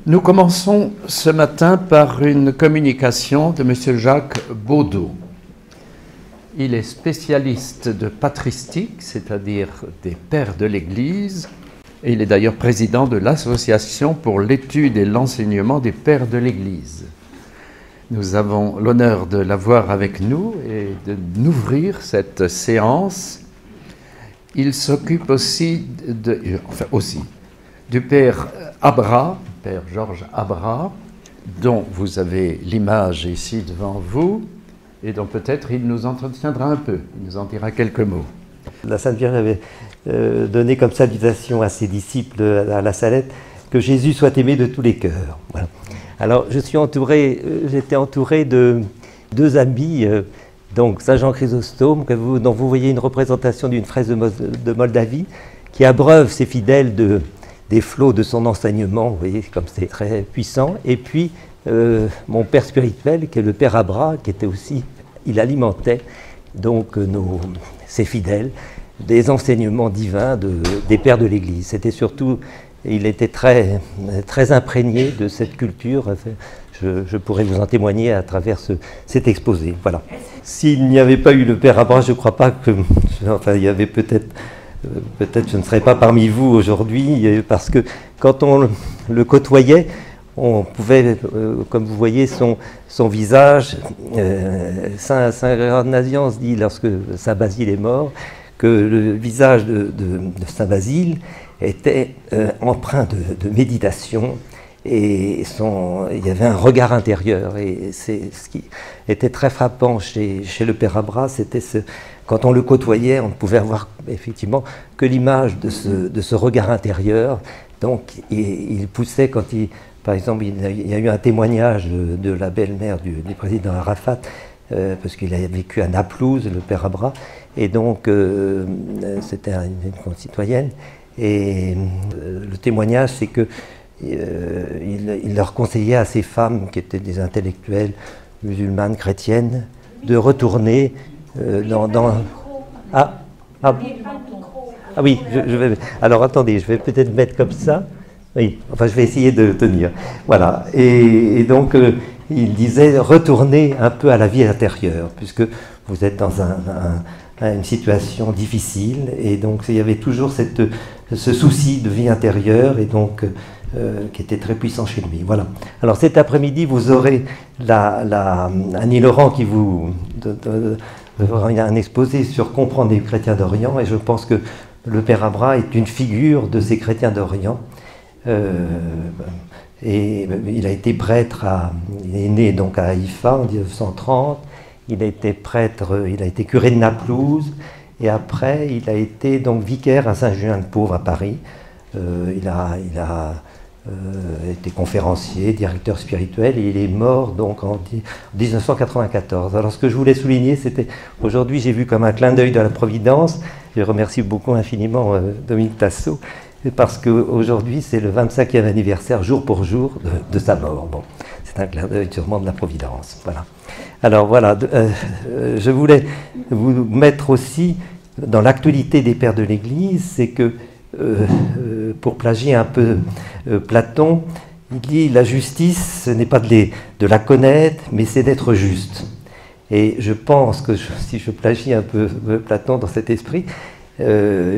Nous commençons ce matin par une communication de M. Jacques Baudot. Il est spécialiste de patristique, c'est-à-dire des pères de l'Église, et il est d'ailleurs président de l'Association pour l'étude et l'enseignement des pères de l'Église. Nous avons l'honneur de l'avoir avec nous et de n'ouvrir cette séance. Il s'occupe aussi, du père Abra, père Georges Abra, dont vous avez l'image ici devant vous, et dont peut-être il nous entretiendra un peu, il nous en dira quelques mots. La Sainte Vierge avait donné comme salutation à ses disciples à la Salette que Jésus soit aimé de tous les cœurs. Voilà. Alors j'étais entouré de deux amis, donc Saint Jean Chrysostome, dont vous voyez une représentation d'une fraise de Moldavie, qui abreuve ses fidèles des flots de son enseignement, vous voyez comme c'est très puissant, et puis mon père spirituel, qui est le père Abra, qui était aussi, il alimentait donc ses fidèles des enseignements divins des pères de l'Église. C'était surtout, il était très, très imprégné de cette culture. Je pourrais vous en témoigner à travers cet exposé. Voilà. S'il n'y avait pas eu le père Abra, je ne crois pas que, enfin, il y avait peut-être je ne serais pas parmi vous aujourd'hui, parce que quand on le côtoyait, on pouvait, comme vous voyez, son visage, Saint Ignatius dit, lorsque Saint Basile est mort, que le visage de Saint Basile était empreint de méditation, et il y avait un regard intérieur, et c'est ce qui était très frappant chez le père Abra, c'était quand on le côtoyait, on ne pouvait avoir effectivement que l'image de ce regard intérieur. Donc il poussait quand par exemple, il y a eu un témoignage de la belle-mère du président Arafat, parce qu'il a vécu à Naplouse, le père Abra, et donc c'était une concitoyenne, et le témoignage, c'est que il leur conseillait à ces femmes qui étaient des intellectuelles musulmanes, chrétiennes, de retourner Ah oui, je vais... Alors attendez, je vais peut-être mettre comme ça. Oui, enfin je vais essayer de tenir. Voilà, et donc il disait retourner un peu à la vie intérieure, puisque vous êtes dans une situation difficile, et donc il y avait toujours ce souci de vie intérieure, et donc qui était très puissant chez lui. Voilà. Alors cet après-midi, vous aurez Annie Laurent qui vous fera un exposé sur comprendre les chrétiens d'Orient, et je pense que le père Abra est une figure de ces chrétiens d'Orient. Et il a été prêtre, il est né donc à Haïfa en 1930, il a été prêtre, il a été curé de Naplouse, et après il a été donc vicaire à Saint-Julien-de-Pauvre à Paris. Il a été conférencier, directeur spirituel, et il est mort donc en 1994. Alors ce que je voulais souligner, c'était, aujourd'hui j'ai vu comme un clin d'œil de la Providence, je remercie beaucoup infiniment Dominique Tassot, parce qu'aujourd'hui c'est le 25e anniversaire jour pour jour de sa mort. Bon, c'est un clin d'œil sûrement de la Providence. Voilà. Alors voilà, je voulais vous mettre aussi dans l'actualité des pères de l'Église, c'est que pour plagier un peu Platon, il dit la justice, ce n'est pas de la connaître, mais c'est d'être juste. Et je pense que si je plagie un peu Platon dans cet esprit, connaître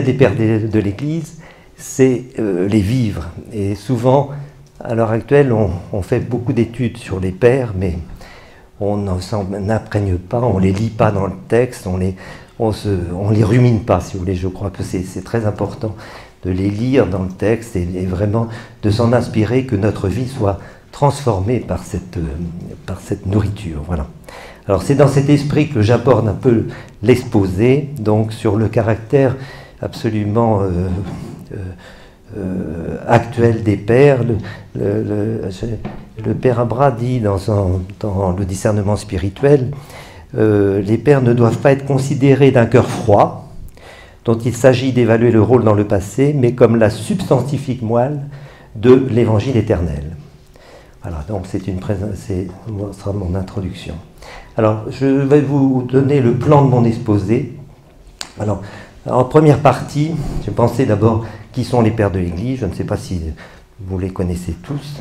les pères de l'Église, c'est les vivre. Et souvent, à l'heure actuelle, on fait beaucoup d'études sur les pères, mais on n'imprègne pas, on ne les lit pas dans le texte, on les rumine pas, si vous voulez. Je crois que c'est très important de les lire dans le texte et vraiment de s'en inspirer, que notre vie soit transformée par cette nourriture. Voilà. Alors c'est dans cet esprit que j'aborde un peu l'exposé, donc sur le caractère absolument actuel des pères. Le père Abra dit dans le discernement spirituel, les pères ne doivent pas être considérés d'un cœur froid, dont il s'agit d'évaluer le rôle dans le passé, mais comme la substantifique moelle de l'évangile éternel. Voilà, donc ce sera mon introduction. Alors, je vais vous donner le plan de mon exposé. Alors, en première partie, j'ai pensé d'abord qui sont les pères de l'Église. Je ne sais pas si vous les connaissez tous,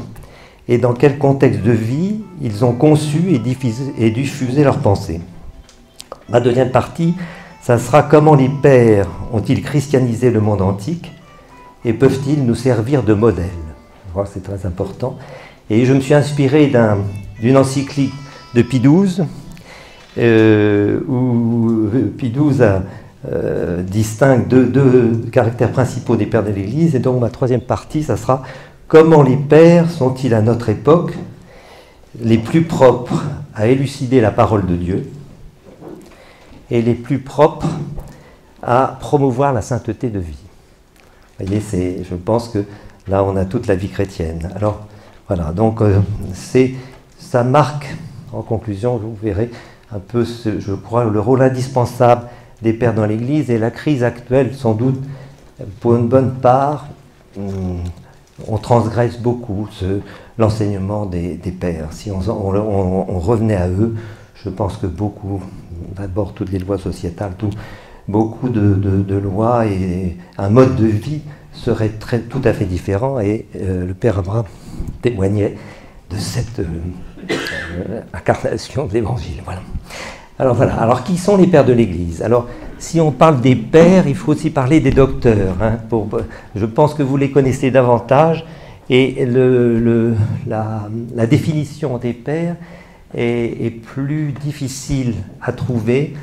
et dans quel contexte de vie ils ont conçu et diffusé leurs pensées. Ma deuxième partie, ça sera comment les pères ont-ils christianisé le monde antique et peuvent-ils nous servir de modèle. Je crois que c'est très important. Et je me suis inspiré d'une encyclique de Pie XII, où Pie XII distingue deux caractères principaux des pères de l'Église. Et donc ma troisième partie, ça sera comment les pères sont-ils à notre époque les plus propres à élucider la parole de Dieu et les plus propres à promouvoir la sainteté de vie. Vous voyez, je pense que là, on a toute la vie chrétienne. Alors, voilà, donc ça marque, en conclusion, vous verrez un peu, je crois, le rôle indispensable des pères dans l'Église et la crise actuelle, sans doute, pour une bonne part, on transgresse beaucoup l'enseignement des pères. Si on revenait à eux, je pense que beaucoup, d'abord toutes les lois sociétales, beaucoup de lois et un mode de vie serait tout à fait différent, et le père Abraham témoignait de cette incarnation de l'Évangile. Voilà. Alors qui sont les pères de l'Église? Alors si on parle des pères, il faut aussi parler des docteurs. Je pense que vous les connaissez davantage, et la définition des pères est plus difficile à trouver.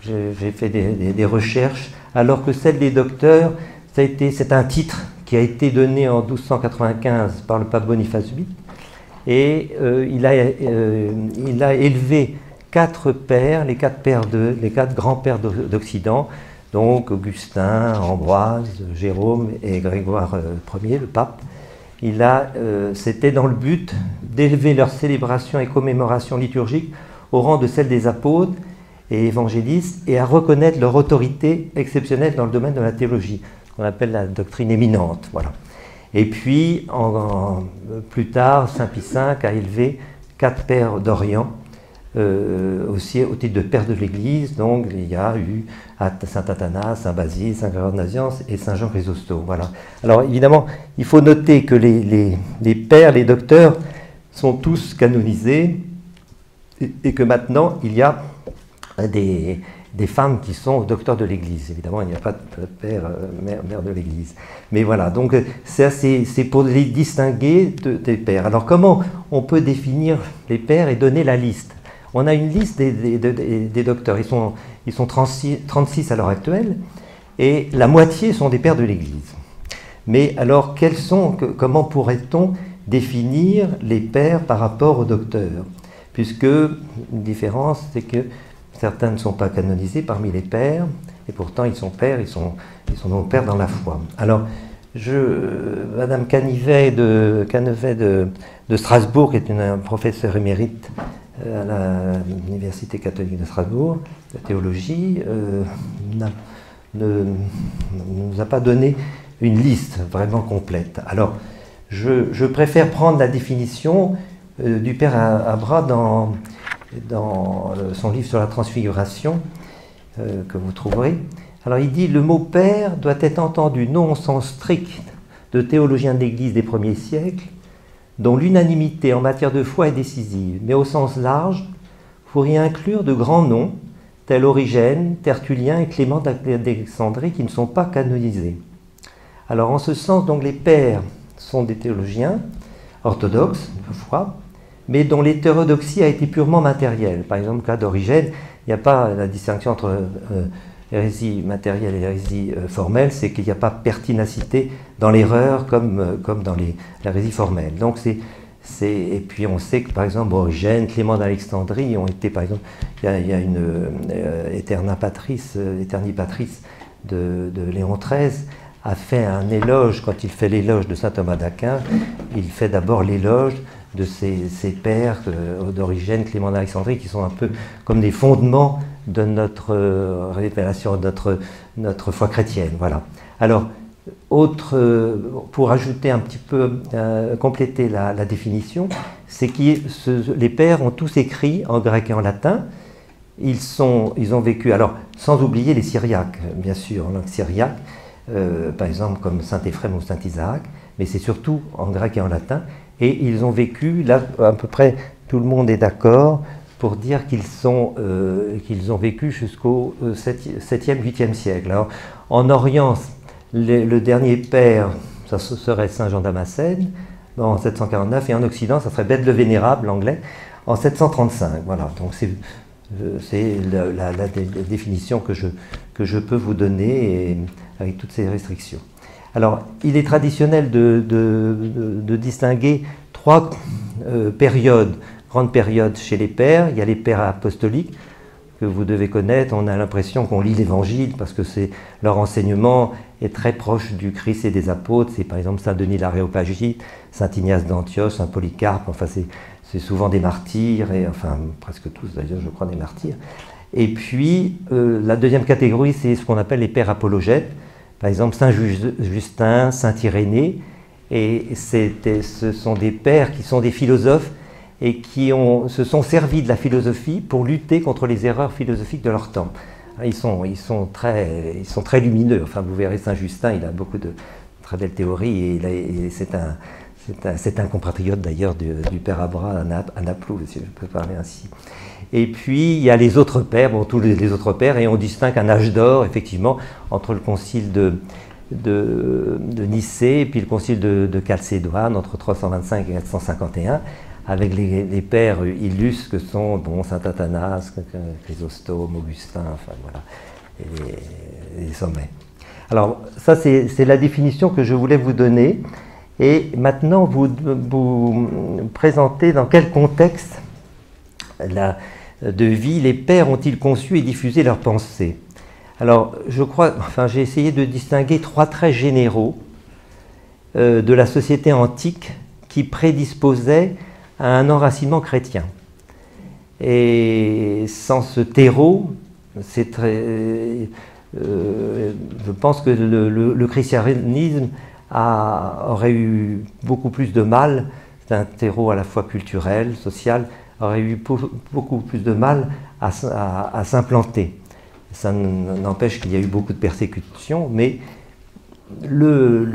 J'ai fait des recherches, alors que celle des docteurs, c'est un titre qui a été donné en 1295 par le pape Boniface VIII, et il a élevé quatre pères, les quatre grands-pères d'Occident, donc Augustin, Ambroise, Jérôme et Grégoire Ier, le pape. C'était dans le but d'élever leurs célébrations et commémorations liturgiques au rang de celles des apôtres et évangélistes, et à reconnaître leur autorité exceptionnelle dans le domaine de la théologie, qu'on appelle la doctrine éminente. Voilà. Et puis, plus tard, Saint Pie V a élevé quatre pères d'Orient, aussi au titre de père de l'Église. Donc il y a eu Saint Athanas, Saint Basile, Saint Grégoire de Nazianze et Saint Jean Chrysostome. Voilà. Alors évidemment, il faut noter que les pères, les docteurs sont tous canonisés, et que maintenant il y a des femmes qui sont docteurs de l'Église. Évidemment, il n'y a pas de père, mère de l'Église. Mais voilà, donc c'est pour les distinguer des pères. Alors comment on peut définir les pères et donner la liste? On a une liste des docteurs. Ils sont 36 à l'heure actuelle, et la moitié sont des pères de l'Église. Mais alors, comment pourrait-on définir les pères par rapport aux docteurs? Puisque une différence, c'est que certains ne sont pas canonisés parmi les pères, et pourtant ils sont pères, ils sont donc pères dans la foi. Alors, Madame Canivet de Strasbourg, qui est une professeure émérite à l'Université catholique de Strasbourg, de théologie, ne nous a pas donné une liste vraiment complète. Alors, je préfère prendre la définition du père Abraham dans son livre sur la transfiguration, que vous trouverez. Alors il dit: le mot père doit être entendu non au sens strict de théologiens de l'Église des premiers siècles, dont l'unanimité en matière de foi est décisive, mais au sens large, pour y inclure de grands noms, tels Origène, Tertullien et Clément d'Alexandrie, qui ne sont pas canonisés. Alors en ce sens, donc, les pères sont des théologiens orthodoxes, de foi, mais dont l'hétérodoxie a été purement matérielle. Par exemple, le cas d'Origène, il n'y a pas la distinction entre hérésie matérielle et hérésie formelle, c'est qu'il n'y a pas pertinacité dans l'erreur comme dans l'hérésie formelle. Donc et puis on sait que par exemple Origène, Clément d'Alexandrie ont été, par exemple, il y a une Eterni Patris de Léon XIII a fait un éloge. Quand il fait l'éloge de saint Thomas d'Aquin, il fait d'abord l'éloge de ces pères d'Origène, Clément d'Alexandrie, qui sont un peu comme des fondements de notre révélation, de notre foi chrétienne. Voilà. Alors, pour ajouter un petit peu, compléter la définition, c'est que les pères ont tous écrit en grec et en latin. Ils ont vécu, alors sans oublier les syriaques, bien sûr, en langue syriaque, par exemple comme saint Éphrem ou saint Isaac, mais c'est surtout en grec et en latin. Et ils ont vécu, là, à peu près tout le monde est d'accord pour dire qu'ils ont vécu jusqu'au 7e, 8e siècle. Alors, en Orient, le dernier père, ça serait Saint Jean Damascène, en 749, et en Occident, ça serait Bède le Vénérable, l'anglais, en 735. Voilà, donc c'est la définition que je peux vous donner, et avec toutes ces restrictions. Alors, il est traditionnel de distinguer trois périodes, grandes périodes chez les pères. Il y a les pères apostoliques, que vous devez connaître. On a l'impression qu'on lit l'Évangile parce que leur enseignement est très proche du Christ et des apôtres. C'est par exemple Saint Denis l'Aréopagite, Saint Ignace d'Antioche, Saint Polycarpe. Enfin, c'est souvent des martyrs, et enfin presque tous d'ailleurs, je crois, des martyrs. Et puis, la deuxième catégorie, c'est ce qu'on appelle les pères apologètes. Par exemple, Saint Justin, Saint Irénée. Et ce sont des pères qui sont des philosophes et qui se sont servis de la philosophie pour lutter contre les erreurs philosophiques de leur temps. Ils sont très lumineux. Enfin, vous verrez, Saint Justin, il a beaucoup de très belles théories, et c'est un compatriote d'ailleurs du père Abra à Naplouse, si je peux parler ainsi. Et puis, il y a les autres pères, bon, tous les autres pères, et on distingue un âge d'or, effectivement, entre le concile de Nicée et puis le concile de Chalcédoine, entre 325 et 451, avec les pères illustres que sont Saint Athanas, Chrysostome, Augustin, enfin voilà, et les sommets. Alors, ça, c'est la définition que je voulais vous donner. Et maintenant, vous présentez dans quel contexte de vie les pères ont-ils conçu et diffusé leurs pensées. Alors, j'ai essayé de distinguer trois traits généraux de la société antique qui prédisposaient à un enracinement chrétien. Et sans ce terreau, je pense que le christianisme aurait eu beaucoup plus de mal, c'est un terreau à la fois culturel, social, aurait eu beaucoup plus de mal à s'implanter. Ça n'empêche qu'il y a eu beaucoup de persécutions, mais le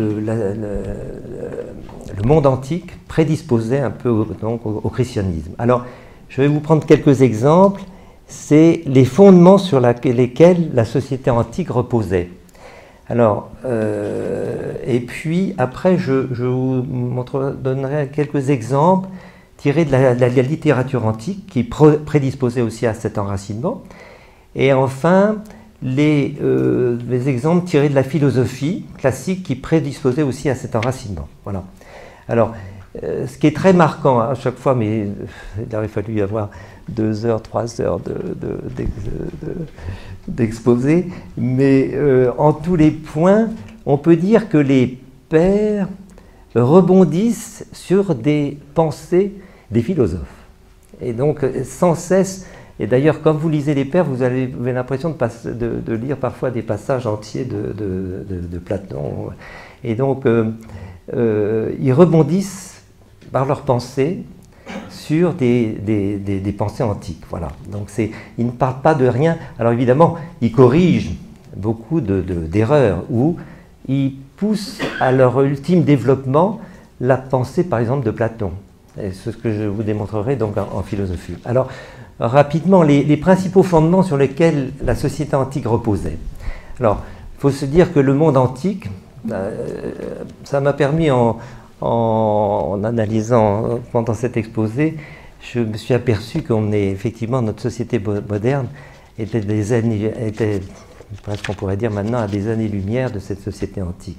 monde antique prédisposait un peu donc, au christianisme. Alors, je vais vous prendre quelques exemples. C'est les fondements sur lesquels la société antique reposait. Alors, et puis après, je vous donnerai quelques exemples tirés de la littérature antique qui prédisposait aussi à cet enracinement. Et enfin, les exemples tirés de la philosophie classique qui prédisposait aussi à cet enracinement. Voilà. Alors, ce qui est très marquant à chaque fois, mais il aurait fallu y avoir 2 heures, 3 heures d'exposé, mais en tous les points, on peut dire que les pères rebondissent sur des pensées des philosophes. Et donc, sans cesse, et d'ailleurs, quand vous lisez les pères, vous avez l'impression de lire parfois des passages entiers de Platon. Et donc, ils rebondissent par leurs pensées sur des pensées antiques. Voilà. Donc, ils ne parlent pas de rien. Alors, évidemment, ils corrigent beaucoup d'erreurs ou ils poussent à leur ultime développement la pensée, par exemple, de Platon. Et c'est ce que je vous démontrerai donc en philosophie. Alors, rapidement, les principaux fondements sur lesquels la société antique reposait. Alors, il faut se dire que le monde antique, ça m'a permis en analysant pendant cet exposé, je me suis aperçu qu'on est effectivement, notre société moderne était presque on pourrait dire maintenant, à des années-lumière de cette société antique.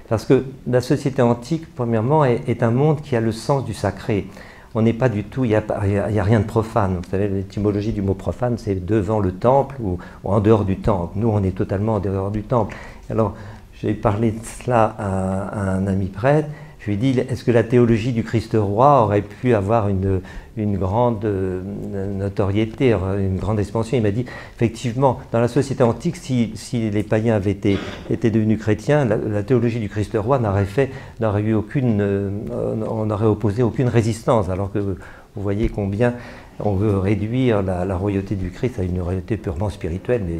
Parce que la société antique, premièrement, est un monde qui a le sens du sacré. On n'est pas du tout, il n'y a rien de profane. Vous savez, l'étymologie du mot profane, c'est devant le temple ou en dehors du temple. Nous, on est totalement en dehors du temple. Alors, j'ai parlé de cela à un ami prêtre. Je lui ai dit, est-ce que la théologie du Christ roi aurait pu avoir une grande notoriété, une grande expansion? Il m'a dit, effectivement, dans la société antique, si les païens avaient été devenus chrétiens, la théologie du Christ roi on n'aurait opposé aucune résistance, alors que vous voyez combien on veut réduire la royauté du Christ à une royauté purement spirituelle, mais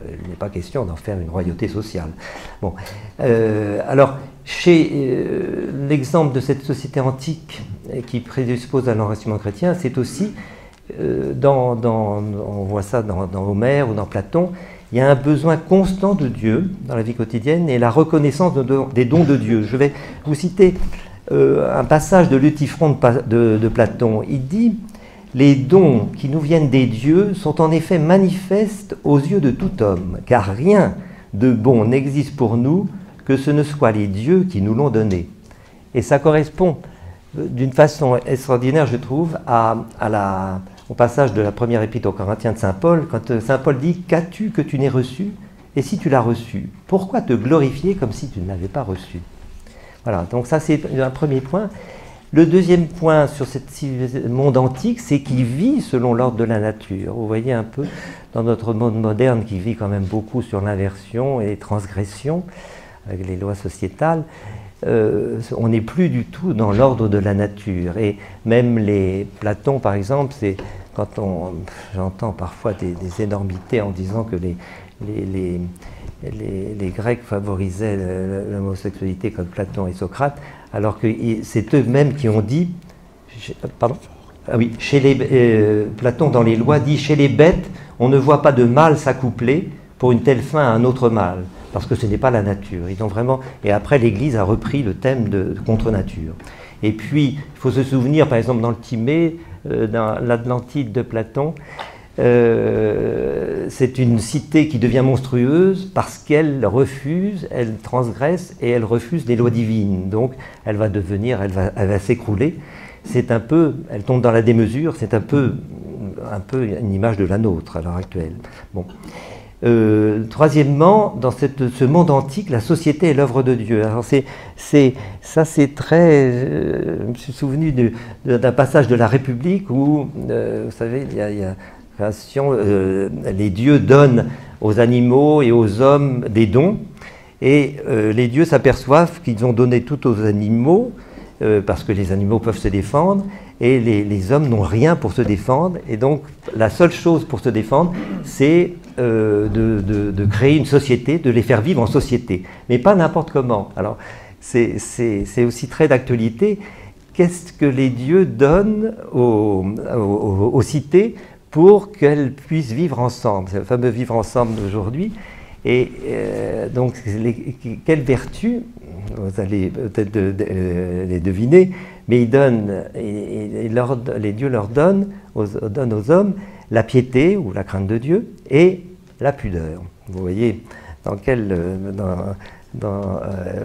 il n'est pas question d'en faire une royauté sociale. Bon. Alors, chez l'exemple de cette société antique qui prédispose à l'enracinement chrétien, c'est aussi, on voit ça dans Homère ou dans Platon, il y a un besoin constant de Dieu dans la vie quotidienne et la reconnaissance des dons de Dieu. Je vais vous citer un passage de l'Eutyphron de Platon. Il dit « Les dons qui nous viennent des dieux sont en effet manifestes aux yeux de tout homme, car rien de bon n'existe pour nous que ce ne soit les dieux qui nous l'ont donné. » Et ça correspond d'une façon extraordinaire, je trouve, au passage de la première épître aux Corinthiens de Saint Paul, quand Saint Paul dit « Qu'as-tu que tu n'aies reçu? Et si tu l'as reçu, pourquoi te glorifier comme si tu ne l'avais pas reçu ?» Voilà, donc ça c'est un premier point. Le deuxième point sur ce monde antique, c'est qu'il vit selon l'ordre de la nature. Vous voyez un peu dans notre monde moderne qui vit quand même beaucoup sur l'inversion et les transgressions avec les lois sociétales, on n'est plus du tout dans l'ordre de la nature. Et même Platon par exemple, c'est quand j'entends parfois des énormités en disant que les Grecs favorisaient l'homosexualité comme Platon et Socrate, alors que c'est eux-mêmes qui ont dit, pardon, ah oui, Platon dans les lois dit « Chez les bêtes, on ne voit pas de mâle s'accoupler pour une telle fin à un autre mâle, parce que ce n'est pas la nature. » Ils ont vraiment, et après l'Église a repris le thème de contre-nature. Et puis, il faut se souvenir, par exemple, dans le Timée, dans l'Atlantide de Platon, c'est une cité qui devient monstrueuse parce qu'elle refuse, elle transgresse et elle refuse les lois divines. Donc elle va s'écrouler. C'est un peu, elle tombe dans la démesure, c'est un peu une image de la nôtre à l'heure actuelle. Bon. Troisièmement, dans ce monde antique, la société est l'œuvre de Dieu. Alors c'est très... je me suis souvenu d'un passage de la République où, vous savez, il y a les dieux donnent aux animaux et aux hommes des dons, et les dieux s'aperçoivent qu'ils ont donné tout aux animaux, parce que les animaux peuvent se défendre, et les hommes n'ont rien pour se défendre, et donc la seule chose pour se défendre, c'est de créer une société, de les faire vivre en société, mais pas n'importe comment. Alors c'est aussi très d'actualité. Qu'est-ce que les dieux donnent aux cités pour qu'elles puissent vivre ensemble? C'est le fameux vivre ensemble d'aujourd'hui. Et donc, quelles vertus, vous allez peut-être les deviner, mais les dieux leur donnent aux hommes la piété ou la crainte de Dieu et la pudeur. Vous voyez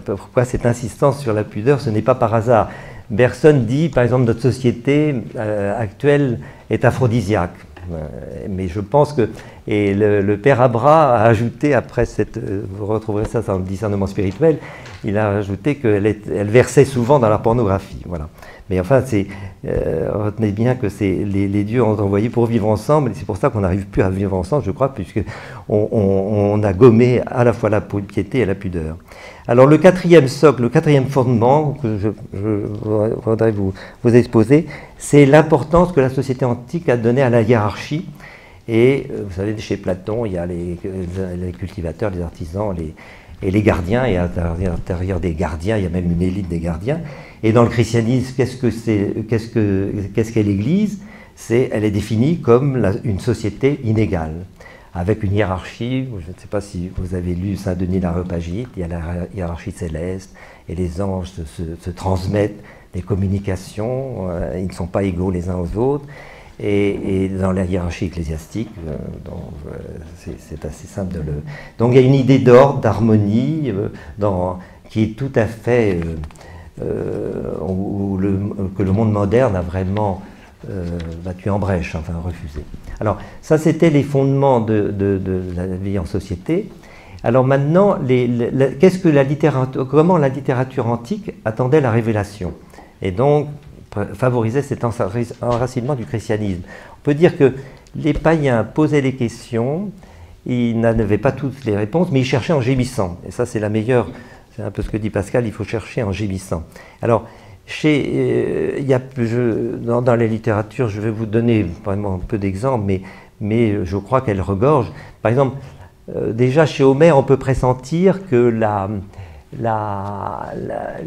pourquoi cette insistance sur la pudeur, ce n'est pas par hasard. Bergson dit, par exemple, notre société actuelle est aphrodisiaque. Mais je pense que, et le père Abra a ajouté, après vous retrouverez ça dans le discernement spirituel, il a ajouté qu'elle versait souvent dans la pornographie. Voilà. Mais enfin, retenez bien que les dieux ont envoyé pour vivre ensemble, et c'est pour ça qu'on n'arrive plus à vivre ensemble, je crois, puisqu'on a gommé à la fois la piété et la pudeur. Alors le quatrième socle, le quatrième fondement que je voudrais vous exposer, c'est l'importance que la société antique a donnée à la hiérarchie. Et vous savez, chez Platon, il y a les cultivateurs, les artisans et les gardiens, et à l'intérieur des gardiens, il y a même une élite des gardiens. Et dans le christianisme, qu'est-ce qu'est l'Église? Elle est définie comme une société inégale, avec une hiérarchie. Je ne sais pas si vous avez lu Saint-Denis l'Aréopagite, il y a la hiérarchie céleste, et les anges se transmettent des communications, ils ne sont pas égaux les uns aux autres. Et dans la hiérarchie ecclésiastique, c'est assez simple de le... Donc il y a une idée d'ordre, d'harmonie, qui est tout à fait... que le monde moderne a vraiment battu en brèche, enfin refusé. Alors ça, c'était les fondements de la vie en société. Alors maintenant, comment la littérature antique attendait la révélation, et donc favorisait cet enracinement du christianisme. On peut dire que les païens posaient les questions, ils n'avaient pas toutes les réponses, mais ils cherchaient en gémissant. Et ça, c'est la meilleure, c'est un peu ce que dit Pascal, il faut chercher en gémissant. Alors, Dans la littérature, je vais vous donner vraiment un peu d'exemples, mais je crois qu'elle regorge. Par exemple, déjà chez Homère, on peut pressentir que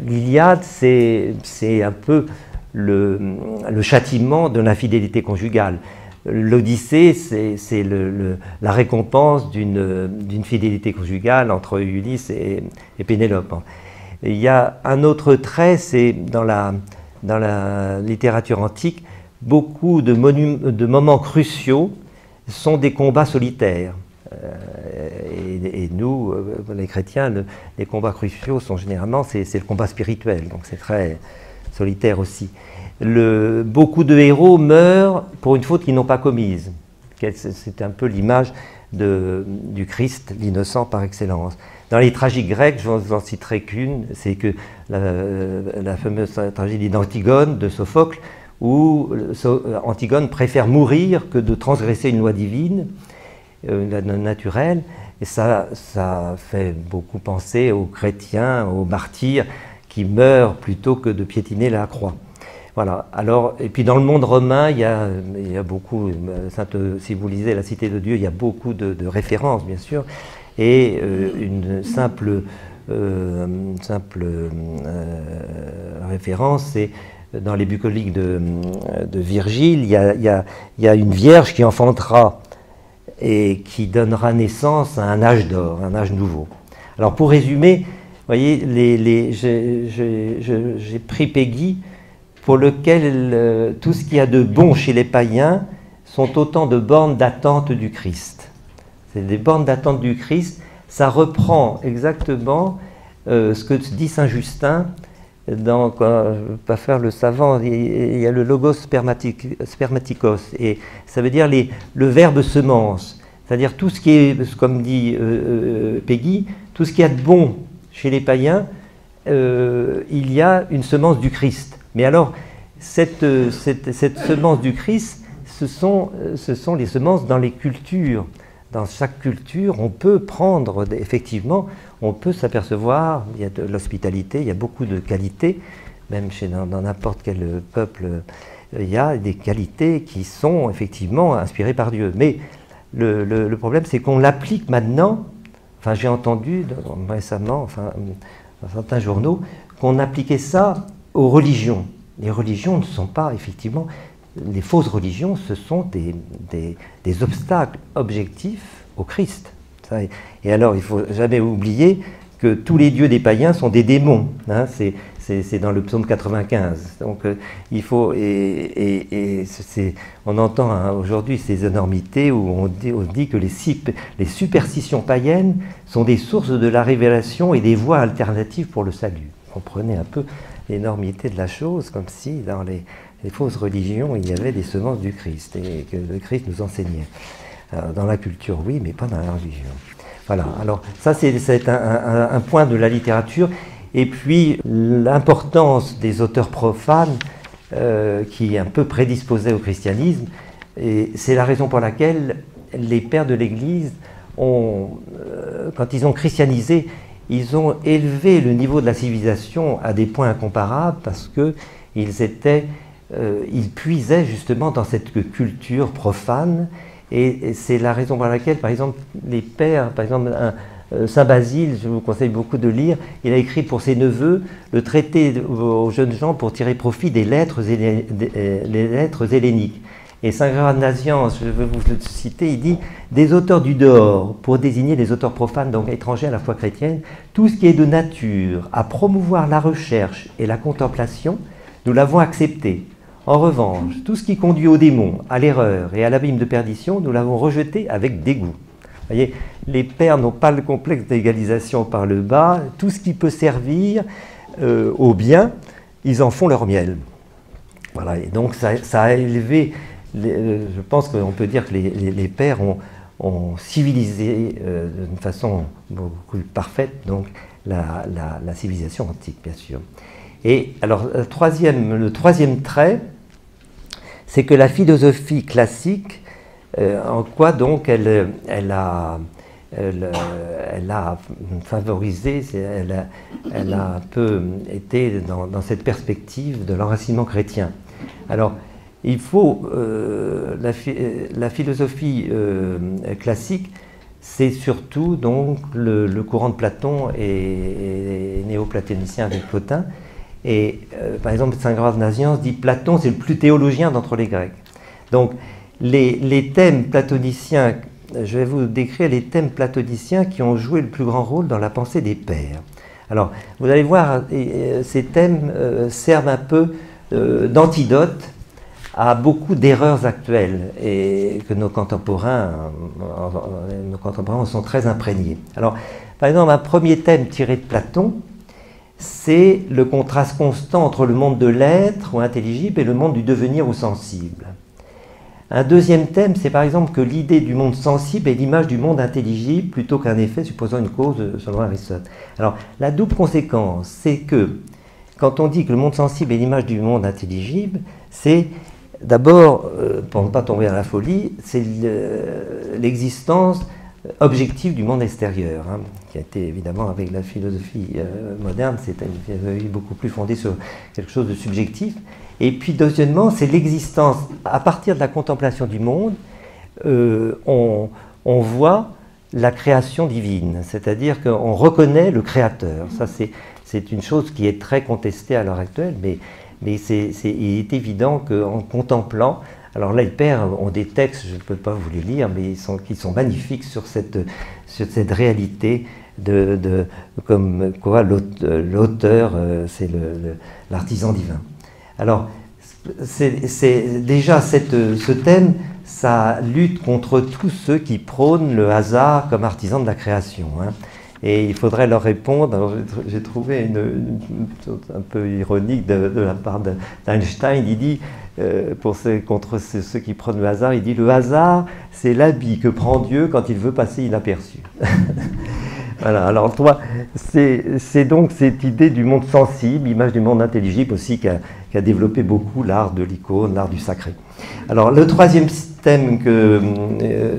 l'Iliade, c'est un peu le châtiment de l'infidélité conjugale. L'Odyssée, c'est la récompense d'une fidélité conjugale entre Ulysse et Pénélope. Et il y a un autre trait, c'est dans la littérature antique, beaucoup de moments cruciaux sont des combats solitaires. Et nous, les chrétiens, les combats cruciaux sont généralement, c'est le combat spirituel, donc c'est très solitaire aussi. Beaucoup de héros meurent pour une faute qu'ils n'ont pas commise. C'est un peu l'image du Christ, l'innocent par excellence. Dans les tragiques grecs, je vous en citerai qu'une, c'est que la fameuse tragédie d'Antigone, de Sophocle, où Antigone préfère mourir que de transgresser une loi divine, naturelle, et ça fait beaucoup penser aux chrétiens, aux martyrs, qui meurent plutôt que de piétiner la croix. Voilà. Alors, et puis dans le monde romain, il y a beaucoup, si vous lisez La Cité de Dieu, il y a beaucoup de références, bien sûr, et une simple référence, c'est dans les bucoliques de Virgile, il y a une vierge qui enfantera et qui donnera naissance à un âge d'or, un âge nouveau. Alors pour résumer, vous voyez, j'ai pris Peggy, pour lequel tout ce qu'il y a de bon chez les païens sont autant de bornes d'attente du Christ. C'est des bornes d'attente du Christ, ça reprend exactement ce que dit Saint Justin, je ne veux pas faire le savant, il y a le logos spermatikos, et ça veut dire le verbe semence, c'est-à-dire tout ce qui est, comme dit Peggy, tout ce qu'il y a de bon chez les païens, il y a une semence du Christ. Mais alors, cette semence du Christ, ce sont les semences dans les cultures. Dans chaque culture, on peut prendre, effectivement, on peut s'apercevoir, il y a de l'hospitalité, il y a beaucoup de qualités, même dans n'importe quel peuple, il y a des qualités qui sont effectivement inspirées par Dieu. Mais le problème, c'est qu'on l'applique maintenant, enfin j'ai entendu récemment, dans certains journaux, qu'on appliquait ça aux religions. Les religions ne sont pas, effectivement, les fausses religions, ce sont des obstacles objectifs au Christ. Et alors, il ne faut jamais oublier que tous les dieux des païens sont des démons. Hein, c'est dans le psaume 95. Donc, il faut. On entend hein, aujourd'hui ces énormités où on dit que les superstitions païennes sont des sources de la révélation et des voies alternatives pour le salut. Comprenez un peu l'énormité de la chose, comme si dans les fausses religions, il y avait des semences du Christ et que le Christ nous enseignait. Alors, dans la culture, oui, mais pas dans la religion. Voilà, alors ça c'est un point de la littérature. Et puis l'importance des auteurs profanes qui est un peu prédisposés au christianisme. Et c'est la raison pour laquelle les pères de l'Église, quand ils ont christianisé, ils ont élevé le niveau de la civilisation à des points incomparables parce qu'ils puisaient justement dans cette culture profane. Et c'est la raison pour laquelle, par exemple, les pères, par exemple, Saint Basile, je vous conseille beaucoup de lire, il a écrit pour ses neveux le traité aux jeunes gens pour tirer profit des lettres helléniques. Et Saint Grégoire Nazianze, je veux vous le citer, il dit « Des auteurs du dehors » pour désigner les auteurs profanes, donc étrangers à la foi chrétienne, tout ce qui est de nature à promouvoir la recherche et la contemplation, nous l'avons accepté. En revanche, tout ce qui conduit au démon, à l'erreur et à l'abîme de perdition, nous l'avons rejeté avec dégoût. Vous voyez, les pères n'ont pas le complexe d'égalisation par le bas, tout ce qui peut servir au bien, ils en font leur miel. Voilà, et donc ça a élevé, je pense qu'on peut dire que les pères ont civilisé d'une façon beaucoup plus parfaite donc, la civilisation antique, bien sûr. Et alors, le troisième trait, c'est que la philosophie classique, en quoi donc elle a elle a favorisé, elle a un peu été dans cette perspective de l'enracinement chrétien. Alors, il faut, la philosophie classique, c'est surtout donc le courant de Platon et néo-platonicien avec Plotin. Et par exemple, Saint Grave Nazianze dit Platon, c'est le plus théologien d'entre les Grecs. Donc, les thèmes platoniciens, je vais vous décrire les thèmes platoniciens qui ont joué le plus grand rôle dans la pensée des pères. Alors, vous allez voir, ces thèmes servent un peu d'antidote à beaucoup d'erreurs actuelles et que nos contemporains en sont très imprégnés. Alors, par exemple, un premier thème tiré de Platon, c'est le contraste constant entre le monde de l'être ou intelligible et le monde du devenir ou sensible. Un deuxième thème, c'est par exemple que l'idée du monde sensible est l'image du monde intelligible plutôt qu'un effet supposant une cause, selon Aristote. Alors, la double conséquence, c'est que quand on dit que le monde sensible est l'image du monde intelligible, c'est d'abord, pour ne pas tomber dans la folie, c'est l'existence objective du monde extérieur, hein, qui a été évidemment avec la philosophie moderne, c'est une philosophie beaucoup plus fondée sur quelque chose de subjectif. Et puis deuxièmement, c'est l'existence, à partir de la contemplation du monde, on voit la création divine, c'est-à-dire qu'on reconnaît le créateur. Ça, c'est une chose qui est très contestée à l'heure actuelle, mais il est évident qu'en contemplant, alors là les pères ont des textes, je ne peux pas vous les lire, mais qui sont magnifiques sur cette réalité comme quoi l'auteur, c'est l'artisan divin. Alors, c'est déjà ce thème, ça lutte contre tous ceux qui prônent le hasard comme artisan de la création, hein. Et il faudrait leur répondre. Alors j'ai trouvé une chose un peu ironique de la part d'Einstein. Il dit, contre ceux qui prônent le hasard, il dit « Le hasard, c'est l'habit que prend Dieu quand il veut passer inaperçu. » Voilà, alors toi, c'est donc cette idée du monde sensible, image du monde intelligible aussi, qui a développé beaucoup l'art de l'icône, l'art du sacré. Alors le troisième thème que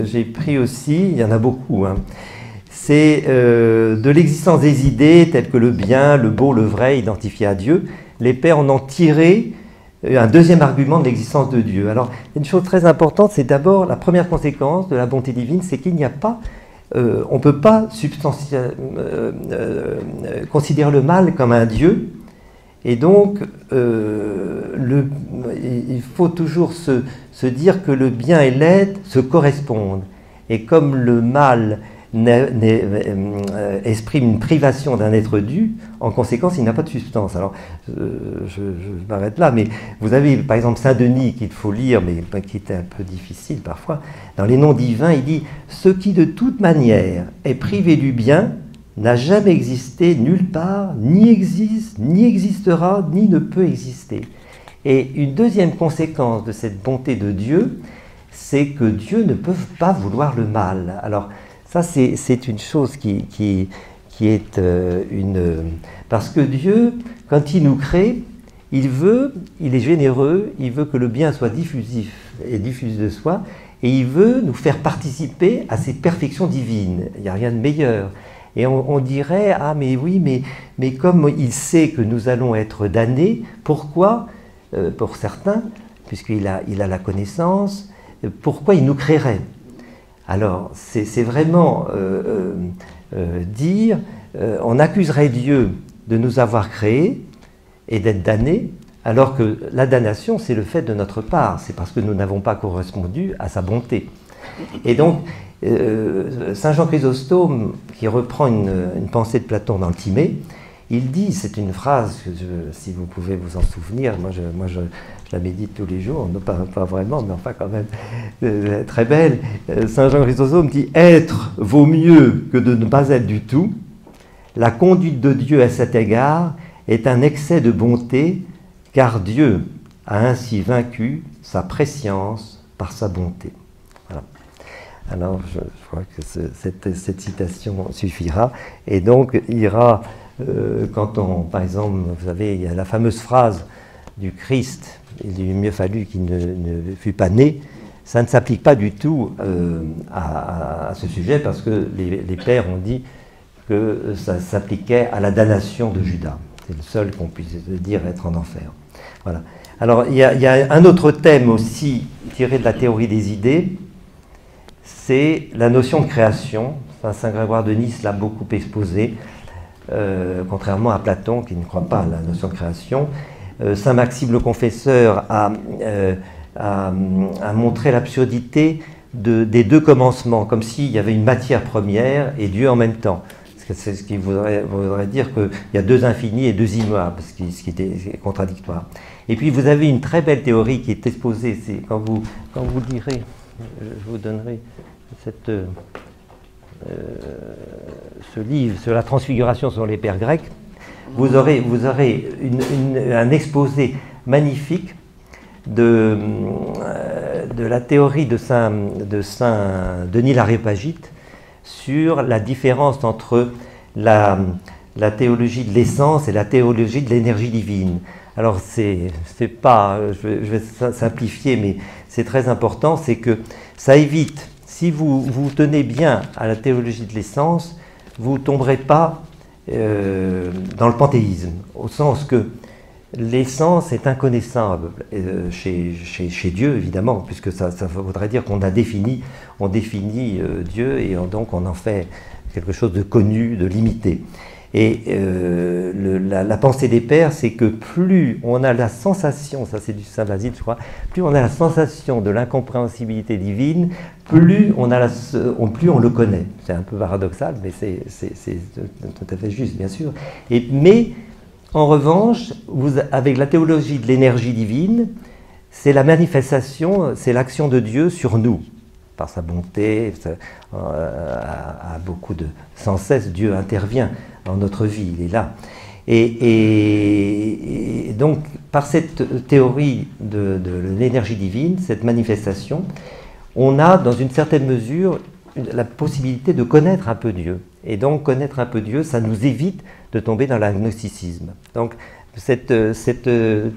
j'ai pris aussi, il y en a beaucoup, hein, c'est de l'existence des idées telles que le bien, le beau, le vrai, identifié à Dieu. Les pères en ont tiré un deuxième argument de l'existence de Dieu. Alors, une chose très importante, c'est d'abord la première conséquence de la bonté divine, c'est qu'il n'y a pas, on ne peut pas considérer le mal comme un Dieu, et donc il faut toujours se dire que le bien et l'être se correspondent. Et comme le mal exprime une privation d'un être dû, en conséquence, il n'a pas de substance. Alors, je m'arrête là, mais vous avez par exemple Saint-Denis, qu'il faut lire, mais qui est un peu difficile parfois. Dans les noms divins, il dit « Ce qui de toute manière est privé du bien n'a jamais existé nulle part, ni existe, ni existera, ni ne peut exister. » Et une deuxième conséquence de cette bonté de Dieu, c'est que Dieu ne peut pas vouloir le mal. Alors, ça, c'est une chose qui est parce que Dieu, quand il nous crée, il est généreux, il veut que le bien soit diffusif et diffuse de soi, et il veut nous faire participer à ces perfections divines. Il n'y a rien de meilleur. Et on dirait, ah mais oui, mais comme il sait que nous allons être damnés, pourquoi, pour certains, puisqu'il a la connaissance, pourquoi il nous créerait ? Alors, c'est vraiment dire, on accuserait Dieu de nous avoir créés et d'être damnés, alors que la damnation, c'est le fait de notre part, c'est parce que nous n'avons pas correspondu à sa bonté. Et donc, Saint Jean Chrysostome, qui reprend une pensée de Platon dans le Timée, il dit, c'est une phrase, si vous pouvez vous en souvenir, moi je la médite tous les jours, non, pas vraiment, mais enfin quand même très belle. Saint Jean Chrysostome dit « Être vaut mieux que de ne pas être du tout. La conduite de Dieu à cet égard est un excès de bonté, car Dieu a ainsi vaincu sa prescience par sa bonté. » Voilà. Alors je crois que cette citation suffira, et donc ira, par exemple, vous savez, il y a la fameuse phrase du Christ, il eût mieux fallu qu'il ne fût pas né, ça ne s'applique pas du tout à ce sujet, parce que les pères ont dit que ça s'appliquait à la damnation de Judas. C'est le seul qu'on puisse dire être en enfer. Voilà. Alors, il y a un autre thème aussi tiré de la théorie des idées, c'est la notion de création. Enfin, Saint Grégoire de Nice l'a beaucoup exposé, contrairement à Platon qui ne croit pas à la notion de création. Saint Maxime le Confesseur a montré l'absurdité des deux commencements, comme s'il y avait une matière première et Dieu en même temps. C'est ce qui voudrait dire qu'il y a deux infinis et deux immuables, ce qui était contradictoire. Et puis vous avez une très belle théorie qui est exposée, c'est quand vous lirez, je vous donnerai ce livre sur la transfiguration sur les pères grecs, vous aurez un exposé magnifique de la théorie de Saint Denis l'Aréopagite sur la différence entre la théologie de l'essence et la théologie de l'énergie divine. Alors c'est pas, je vais simplifier, mais c'est très important, c'est que ça évite, si vous vous tenez bien à la théologie de l'essence, vous ne tomberez pas dans le panthéisme, au sens que l'essence est inconnaissable chez Dieu, évidemment, puisque ça voudrait dire qu'on définit Dieu et donc on en fait quelque chose de connu, de limité. Et la pensée des pères, c'est que plus on a la sensation, ça c'est du Saint Basile je crois, plus on a la sensation de l'incompréhensibilité divine, plus on le connaît. C'est un peu paradoxal, mais c'est tout à fait juste, bien sûr. Mais en revanche, avec la théologie de l'énergie divine, c'est la manifestation, c'est l'action de Dieu sur nous. Par sa bonté, à beaucoup sans cesse, Dieu intervient dans notre vie, il est là. Et donc, par cette théorie de l'énergie divine, cette manifestation, on a, dans une certaine mesure, la possibilité de connaître un peu Dieu. Et donc, connaître un peu Dieu, ça nous évite de tomber dans l'agnosticisme. Donc, cette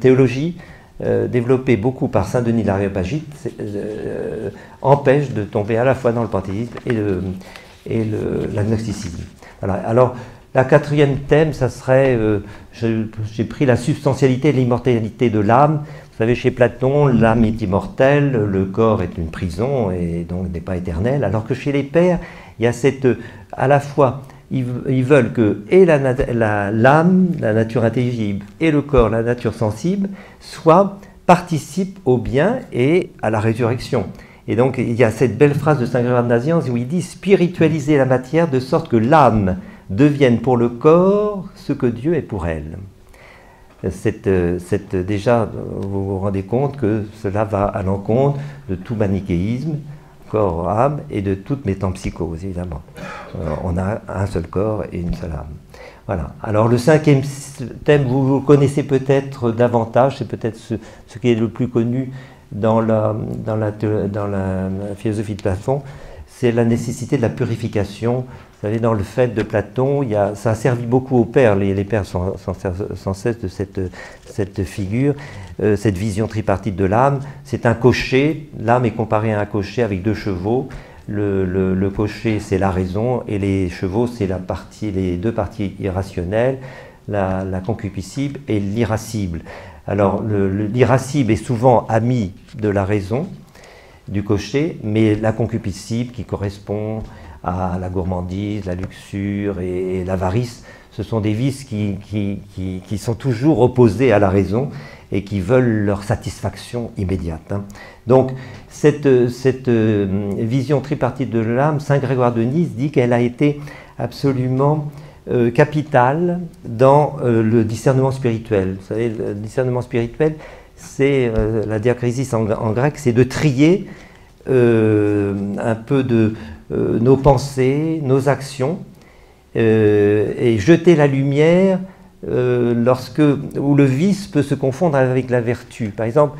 théologie, développée beaucoup par Saint Denis l'Aréopagite, empêche de tomber à la fois dans le panthéisme et l'agnosticisme. Voilà. Alors, la quatrième thème, ça serait, j'ai pris la substantialité et l'immortalité de l'âme. Vous savez, chez Platon, l'âme est immortelle, le corps est une prison et donc n'est pas éternel, alors que chez les pères, il y a à la fois, ils veulent que et l'âme, la nature intelligible, et le corps, la nature sensible, participent au bien et à la résurrection. Et donc, il y a cette belle phrase de Saint Grégoire de Nazianze où il dit « Spiritualiser la matière de sorte que l'âme devienne pour le corps ce que Dieu est pour elle. » Déjà, vous vous rendez compte que cela va à l'encontre de tout manichéisme, corps-âme, et de toute métempsychose, évidemment. On a un seul corps et une seule âme. Voilà. Alors le cinquième thème, vous le connaissez peut-être davantage, c'est peut-être ce qui est le plus connu dans la philosophie de Platon, c'est la nécessité de la purification. Vous savez, dans le fait de Platon, ça a servi beaucoup aux pères, les pères sans cesse de cette figure, cette vision tripartite de l'âme. C'est un cocher, l'âme est comparée à un cocher avec deux chevaux. Le cocher, c'est la raison, et les chevaux, c'est les deux parties irrationnelles, la concupiscible et l'irascible. Alors, l'irascible est souvent ami de la raison, du cocher, mais la concupiscible, qui correspond à la gourmandise, la luxure et l'avarice, ce sont des vices qui sont toujours opposés à la raison et qui veulent leur satisfaction immédiate. Donc, cette vision tripartite de l'âme, Saint Grégoire de Nice dit qu'elle a été absolument capitale dans le discernement spirituel. Vous savez, le discernement spirituel, c'est la diakrisis en grec, c'est de trier un peu de nos pensées, nos actions, et jeter la lumière où le vice peut se confondre avec la vertu. Par exemple,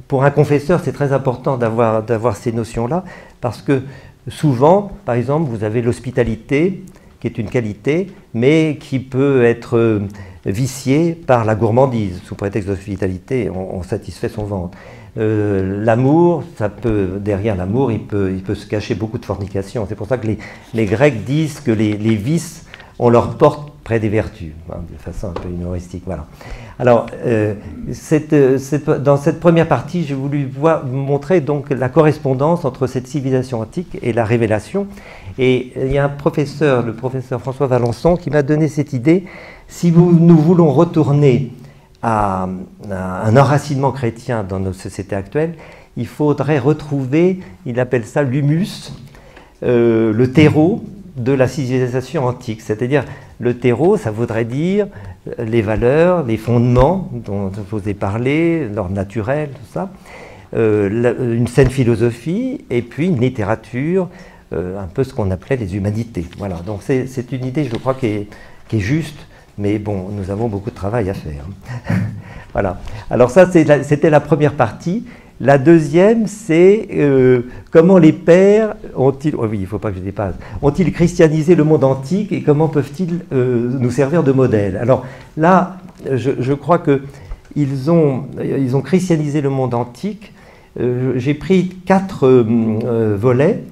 pour un confesseur, c'est très important d'avoir ces notions-là, parce que souvent, par exemple, vous avez l'hospitalité, qui est une qualité, mais qui peut être viciée par la gourmandise. Sous prétexte d'hospitalité, on satisfait son ventre. L'amour, derrière l'amour, il peut se cacher beaucoup de fornication. C'est pour ça que les Grecs disent que les vices, on leur porte près des vertus, hein, de façon un peu humoristique. Voilà. Alors, dans cette première partie, j'ai voulu montrer donc la correspondance entre cette civilisation antique et la révélation. Et il y a un professeur, le professeur François Valençon, qui m'a donné cette idée. Si nous voulons retourner à un enracinement chrétien dans nos sociétés actuelles, il faudrait retrouver, il appelle ça l'humus, le terreau de la civilisation antique. C'est-à-dire, le terreau, ça voudrait dire les valeurs, les fondements dont je vous ai parlé, l'ordre naturel, tout ça, une saine philosophie, et puis une littérature, un peu ce qu'on appelait les humanités. Voilà, donc c'est une idée, je crois, qui est juste, mais bon, nous avons beaucoup de travail à faire. Voilà. Alors ça, c'était la première partie. La deuxième, c'est comment les pères ont-ils, oh oui, il ne faut pas que je dépasse, ont-ils christianisé le monde antique et comment peuvent-ils nous servir de modèle? Alors là, je crois qu'ils ont christianisé le monde antique. J'ai pris 4 volets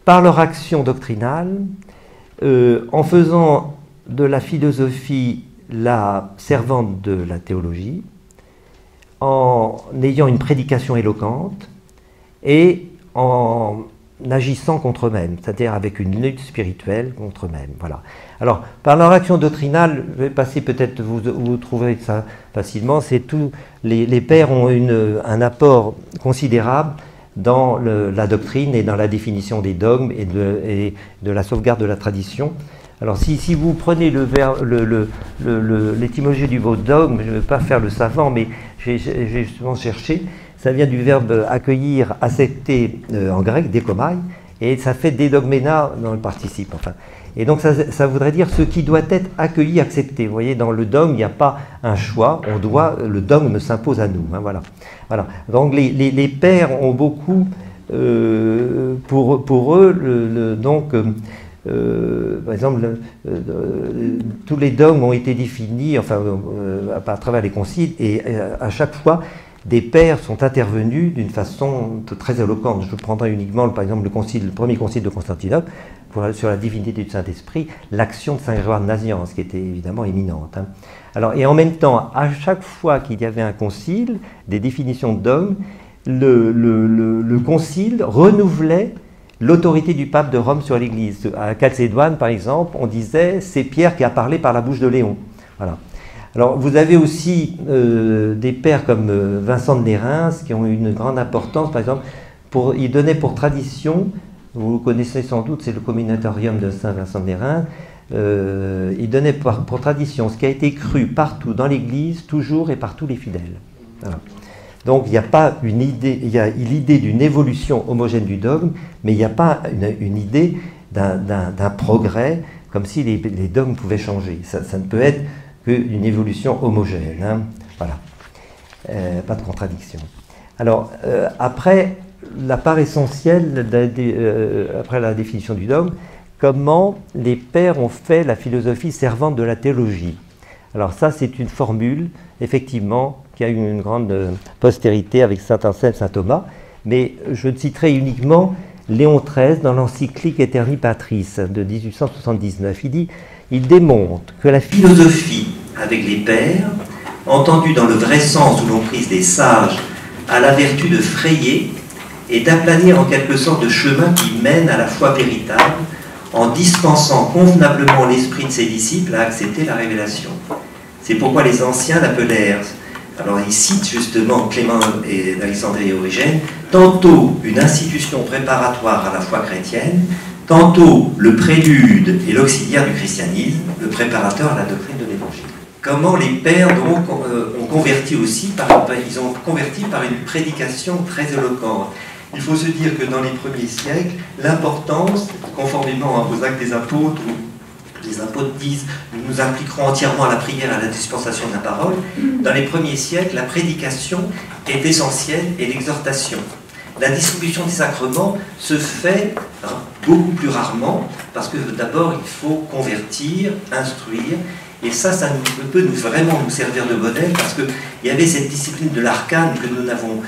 par leur action doctrinale, en faisant de la philosophie la servante de la théologie, en ayant une prédication éloquente et en agissant contre eux-mêmes, c'est-à-dire avec une lutte spirituelle contre eux-mêmes. Voilà. Alors, par leur action doctrinale, je vais passer peut-être, vous trouverez ça facilement, c'est tout. Les pères ont un apport considérable dans la doctrine et dans la définition des dogmes et de la sauvegarde de la tradition. Alors, si vous prenez l'étymologie du mot dogme, je ne vais pas faire le savant, mais j'ai justement cherché, ça vient du verbe accueillir, accepter en grec, dékomai, et ça fait dédogmena dans le participe. Enfin. Et donc, ça voudrait dire ce qui doit être accueilli, accepté. Vous voyez, dans le dogme, il n'y a pas un choix, le dogme s'impose à nous. Hein, voilà. Voilà. Donc, les pères ont beaucoup, pour eux, par exemple, tous les dogmes ont été définis à travers les conciles et à chaque fois, des pères sont intervenus d'une façon très éloquente. Je prendrai uniquement, par exemple, le premier concile de Constantinople sur la divinité du Saint-Esprit, l'action de Saint Grégoire de Nazianze, qui était évidemment éminente. Hein. Alors, et en même temps, à chaque fois qu'il y avait un concile, des définitions de dogmes, le concile renouvelait l'autorité du pape de Rome sur l'Église. À Chalcédoine, par exemple, on disait « c'est Pierre qui a parlé par la bouche de Léon ». Voilà. Alors, vous avez aussi des pères comme Vincent de Lérins qui ont eu une grande importance. Par exemple, il donnait pour tradition, vous le connaissez sans doute, c'est le comminatorium de Saint Vincent de Lérins, il donnait pour tradition ce qui a été cru partout dans l'Église, toujours et par tous les fidèles. Voilà. Donc, il n'y a pas une idée, il y a l'idée d'une évolution homogène du dogme, mais il n'y a pas une idée d'un progrès, comme si les dogmes pouvaient changer. Ça ne peut être qu'une évolution homogène. Hein. Voilà. Pas de contradiction. Alors, après, la part essentielle, après la définition du dogme, comment les pères ont fait la philosophie servante de la théologie. Alors ça, c'est une formule, effectivement, qui a eu une grande postérité avec saint Anselme, saint Thomas, mais je citerai uniquement Léon XIII dans l'encyclique Aeterni Patris de 1879. Il démontre que la philosophie avec les pères, entendue dans le vrai sens où l'on prise des sages, a la vertu de frayer et d'aplanir en quelque sorte de chemin qui mène à la foi véritable, en dispensant convenablement l'esprit de ses disciples à accepter la révélation. C'est pourquoi les anciens l'appelèrent, alors ils citent justement Clément et d'Alexandrie et Origène, tantôt une institution préparatoire à la foi chrétienne, tantôt le prélude et l'auxiliaire du christianisme, le préparateur à la doctrine de l'évangile. Comment les pères donc ont converti aussi, ils ont converti par une prédication très éloquente. Il faut se dire que dans les premiers siècles, l'importance, conformément aux actes des apôtres, où les apôtres disent « nous appliquerons entièrement à la prière et à la dispensation de la parole », dans les premiers siècles, la prédication est essentielle et l'exhortation. La distribution des sacrements se fait beaucoup plus rarement, parce que d'abord il faut convertir, instruire, et ça peut vraiment nous servir de modèle, parce qu'il y avait cette discipline de l'arcane que nous n'avons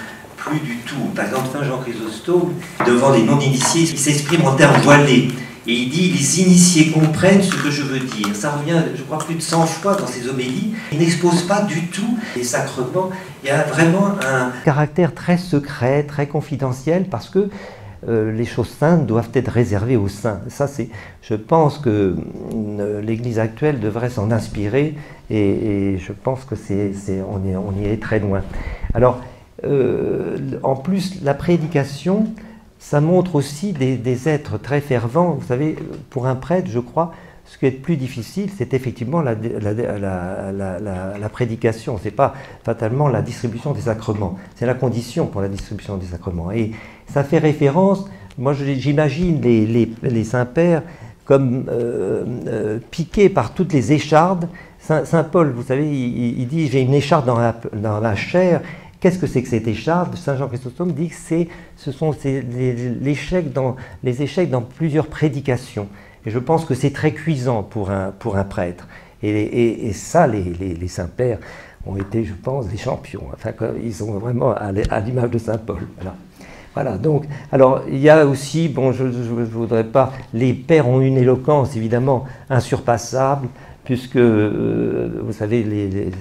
plus du tout. Par exemple, Saint Jean Chrysostome, devant les non-initiés, il s'exprime en termes voilés. Et il dit, les initiés comprennent ce que je veux dire. Ça revient, je crois, plus de 100 fois dans ses homélies. Il n'expose pas du tout les sacrements. Il y a vraiment un caractère très secret, très confidentiel, parce que les choses saintes doivent être réservées aux saints. Ça, je pense que l'Église actuelle devrait s'en inspirer, et je pense que on y est très loin. Alors, en plus, la prédication, ça montre aussi des êtres très fervents. Vous savez, pour un prêtre, je crois, ce qui est le plus difficile, c'est effectivement la prédication. Ce n'est pas fatalement la distribution des sacrements. C'est la condition pour la distribution des sacrements. Et ça fait référence, moi j'imagine les saints-pères comme piqués par toutes les échardes. Saint Paul, vous savez, il dit « j'ai une écharde dans la chair ». Qu'est-ce que c'est que cette écharde? Saint Jean Chrysostome dit que ce sont les échecs dans plusieurs prédications. Et je pense que c'est très cuisant pour un prêtre. Et ça, les saints-pères ont été, je pense, des champions. Enfin, ils sont vraiment à l'image de Saint Paul. Voilà, donc, alors, il y a aussi, bon, je ne voudrais pas, les pères ont une éloquence, évidemment, insurpassable, puisque, vous savez,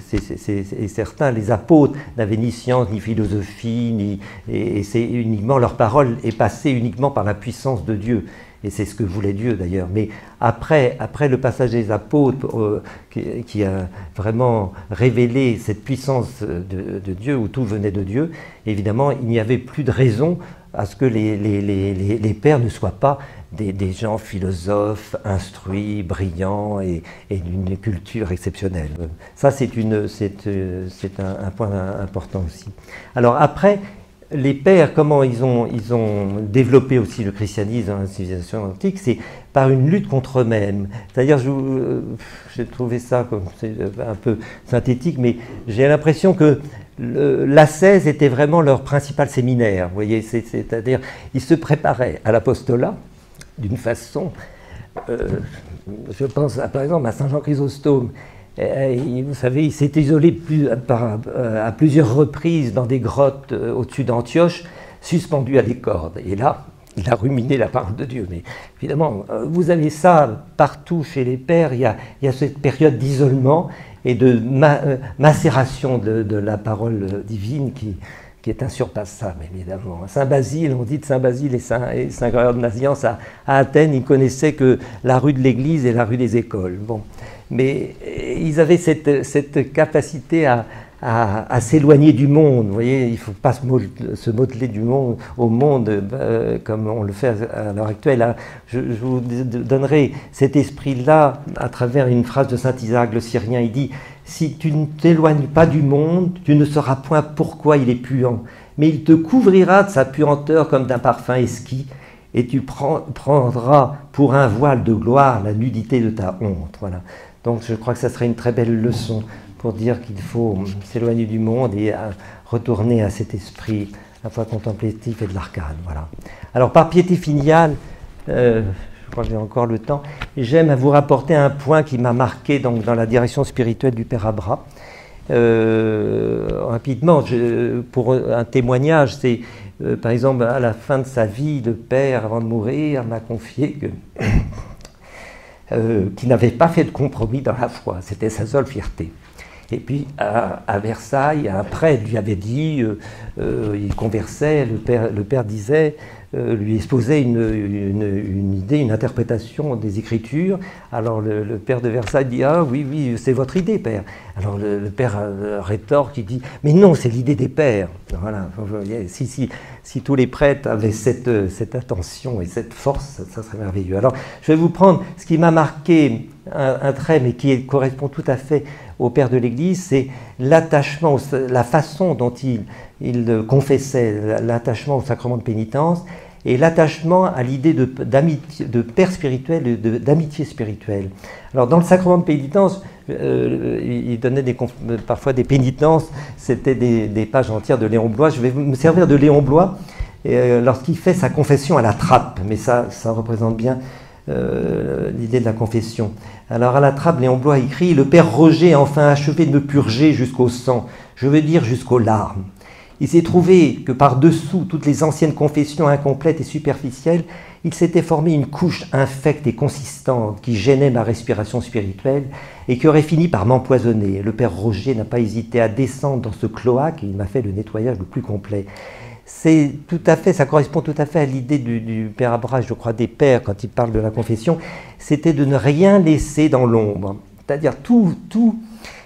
certains, les apôtres, n'avaient ni science, ni philosophie, et c'est uniquement, leur parole est passée uniquement par la puissance de Dieu. Et c'est ce que voulait Dieu d'ailleurs. Mais après le passage des apôtres, qui a vraiment révélé cette puissance de Dieu, où tout venait de Dieu, évidemment, il n'y avait plus de raison à ce que les pères ne soient pas des gens philosophes, instruits, brillants et d'une culture exceptionnelle. Ça, c'est un point important aussi. Alors après, les pères, comment ils ont développé aussi le christianisme dans la civilisation antique, c'est par une lutte contre eux-mêmes. C'est-à-dire, j'ai trouvé ça comme c'est un peu synthétique, mais j'ai l'impression que l'ascèse était vraiment leur principal séminaire. Vous voyez, c'est-à-dire, ils se préparaient à l'apostolat d'une façon. Je pense par exemple à Saint Jean Chrysostome. Vous savez, il s'est isolé à plusieurs reprises dans des grottes au-dessus d'Antioche, suspendu à des cordes. Et là, il a ruminé la parole de Dieu. Mais évidemment, vous avez ça partout chez les pères. Il y a cette période d'isolement et de macération de la parole divine qui est insurpassable, évidemment. Saint Basile, on dit de Saint Basile et Saint Grégoire de Nazianze à Athènes, ils connaissaient que la rue de l'église et la rue des écoles. Bon. Mais ils avaient cette capacité à s'éloigner du monde. Vous voyez, il ne faut pas se modeler au monde comme on le fait à l'heure actuelle. Je vous donnerai cet esprit-là à travers une phrase de saint Isaac le Syrien. Il dit « Si tu ne t'éloignes pas du monde, tu ne sauras point pourquoi il est puant, mais il te couvrira de sa puanteur comme d'un parfum esquis, et tu prendras pour un voile de gloire la nudité de ta honte. » Voilà. Donc je crois que ça serait une très belle leçon pour dire qu'il faut s'éloigner du monde et retourner à cet esprit à la fois contemplatif et de l'arcane. Voilà. Alors par piété filiale, je crois que j'ai encore le temps, j'aime vous rapporter un point qui m'a marqué donc, dans la direction spirituelle du Père Abra. Rapidement, pour un témoignage, c'est par exemple à la fin de sa vie, le Père, avant de mourir, m'a confié que qui n'avait pas fait de compromis dans la foi, c'était sa seule fierté. Et puis à Versailles, un prêtre lui avait dit, il conversait, le père disait, lui exposait une idée, une interprétation des Écritures. Alors le père de Versailles dit « Ah oui, oui, c'est votre idée, père ». Alors le père rétorque, il dit « Mais non, c'est l'idée des pères ». Voilà, si tous les prêtres avaient cette attention et cette force, ça serait merveilleux. Alors je vais vous prendre ce qui m'a marqué, un trait, mais qui correspond tout à fait au père de l'Église, c'est l'attachement, la façon dont il confessait, l'attachement au sacrement de pénitence et l'attachement à l'idée de père spirituel, d'amitié spirituelle. Alors dans le sacrement de pénitence, il donnait parfois des pénitences, c'était des pages entières de Léon Bloy. Je vais me servir de Léon Bloy lorsqu'il fait sa confession à la trappe, mais ça représente bien l'idée de la confession. Alors à la trappe, Léon Bloy écrit « Le père Roger a enfin achevé de me purger jusqu'au sang, je veux dire jusqu'aux larmes. Il s'est trouvé que par-dessous toutes les anciennes confessions incomplètes et superficielles, il s'était formé une couche infecte et consistante qui gênait ma respiration spirituelle et qui aurait fini par m'empoisonner. Le père Roger n'a pas hésité à descendre dans ce cloaque et il m'a fait le nettoyage le plus complet. C'est tout à fait, ça correspond tout à fait à l'idée du père Abrache, je crois, des pères, quand il parle de la confession, c'était de ne rien laisser dans l'ombre, c'est-à-dire tout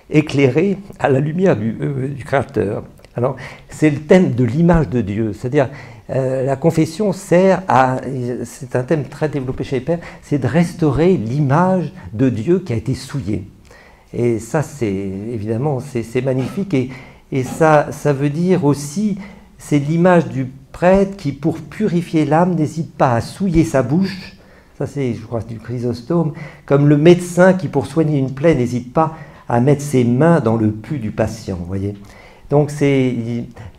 éclairer à la lumière du Créateur. Alors, c'est le thème de l'image de Dieu, c'est-à-dire la confession sert à, c'est un thème très développé chez les pères, c'est de restaurer l'image de Dieu qui a été souillée. Et ça, c'est évidemment, c'est magnifique, et ça veut dire aussi, c'est l'image du prêtre qui, pour purifier l'âme, n'hésite pas à souiller sa bouche, ça c'est, je crois, du Chrysostome, comme le médecin qui, pour soigner une plaie, n'hésite pas à mettre ses mains dans le pus du patient, vous voyez. Donc c'est,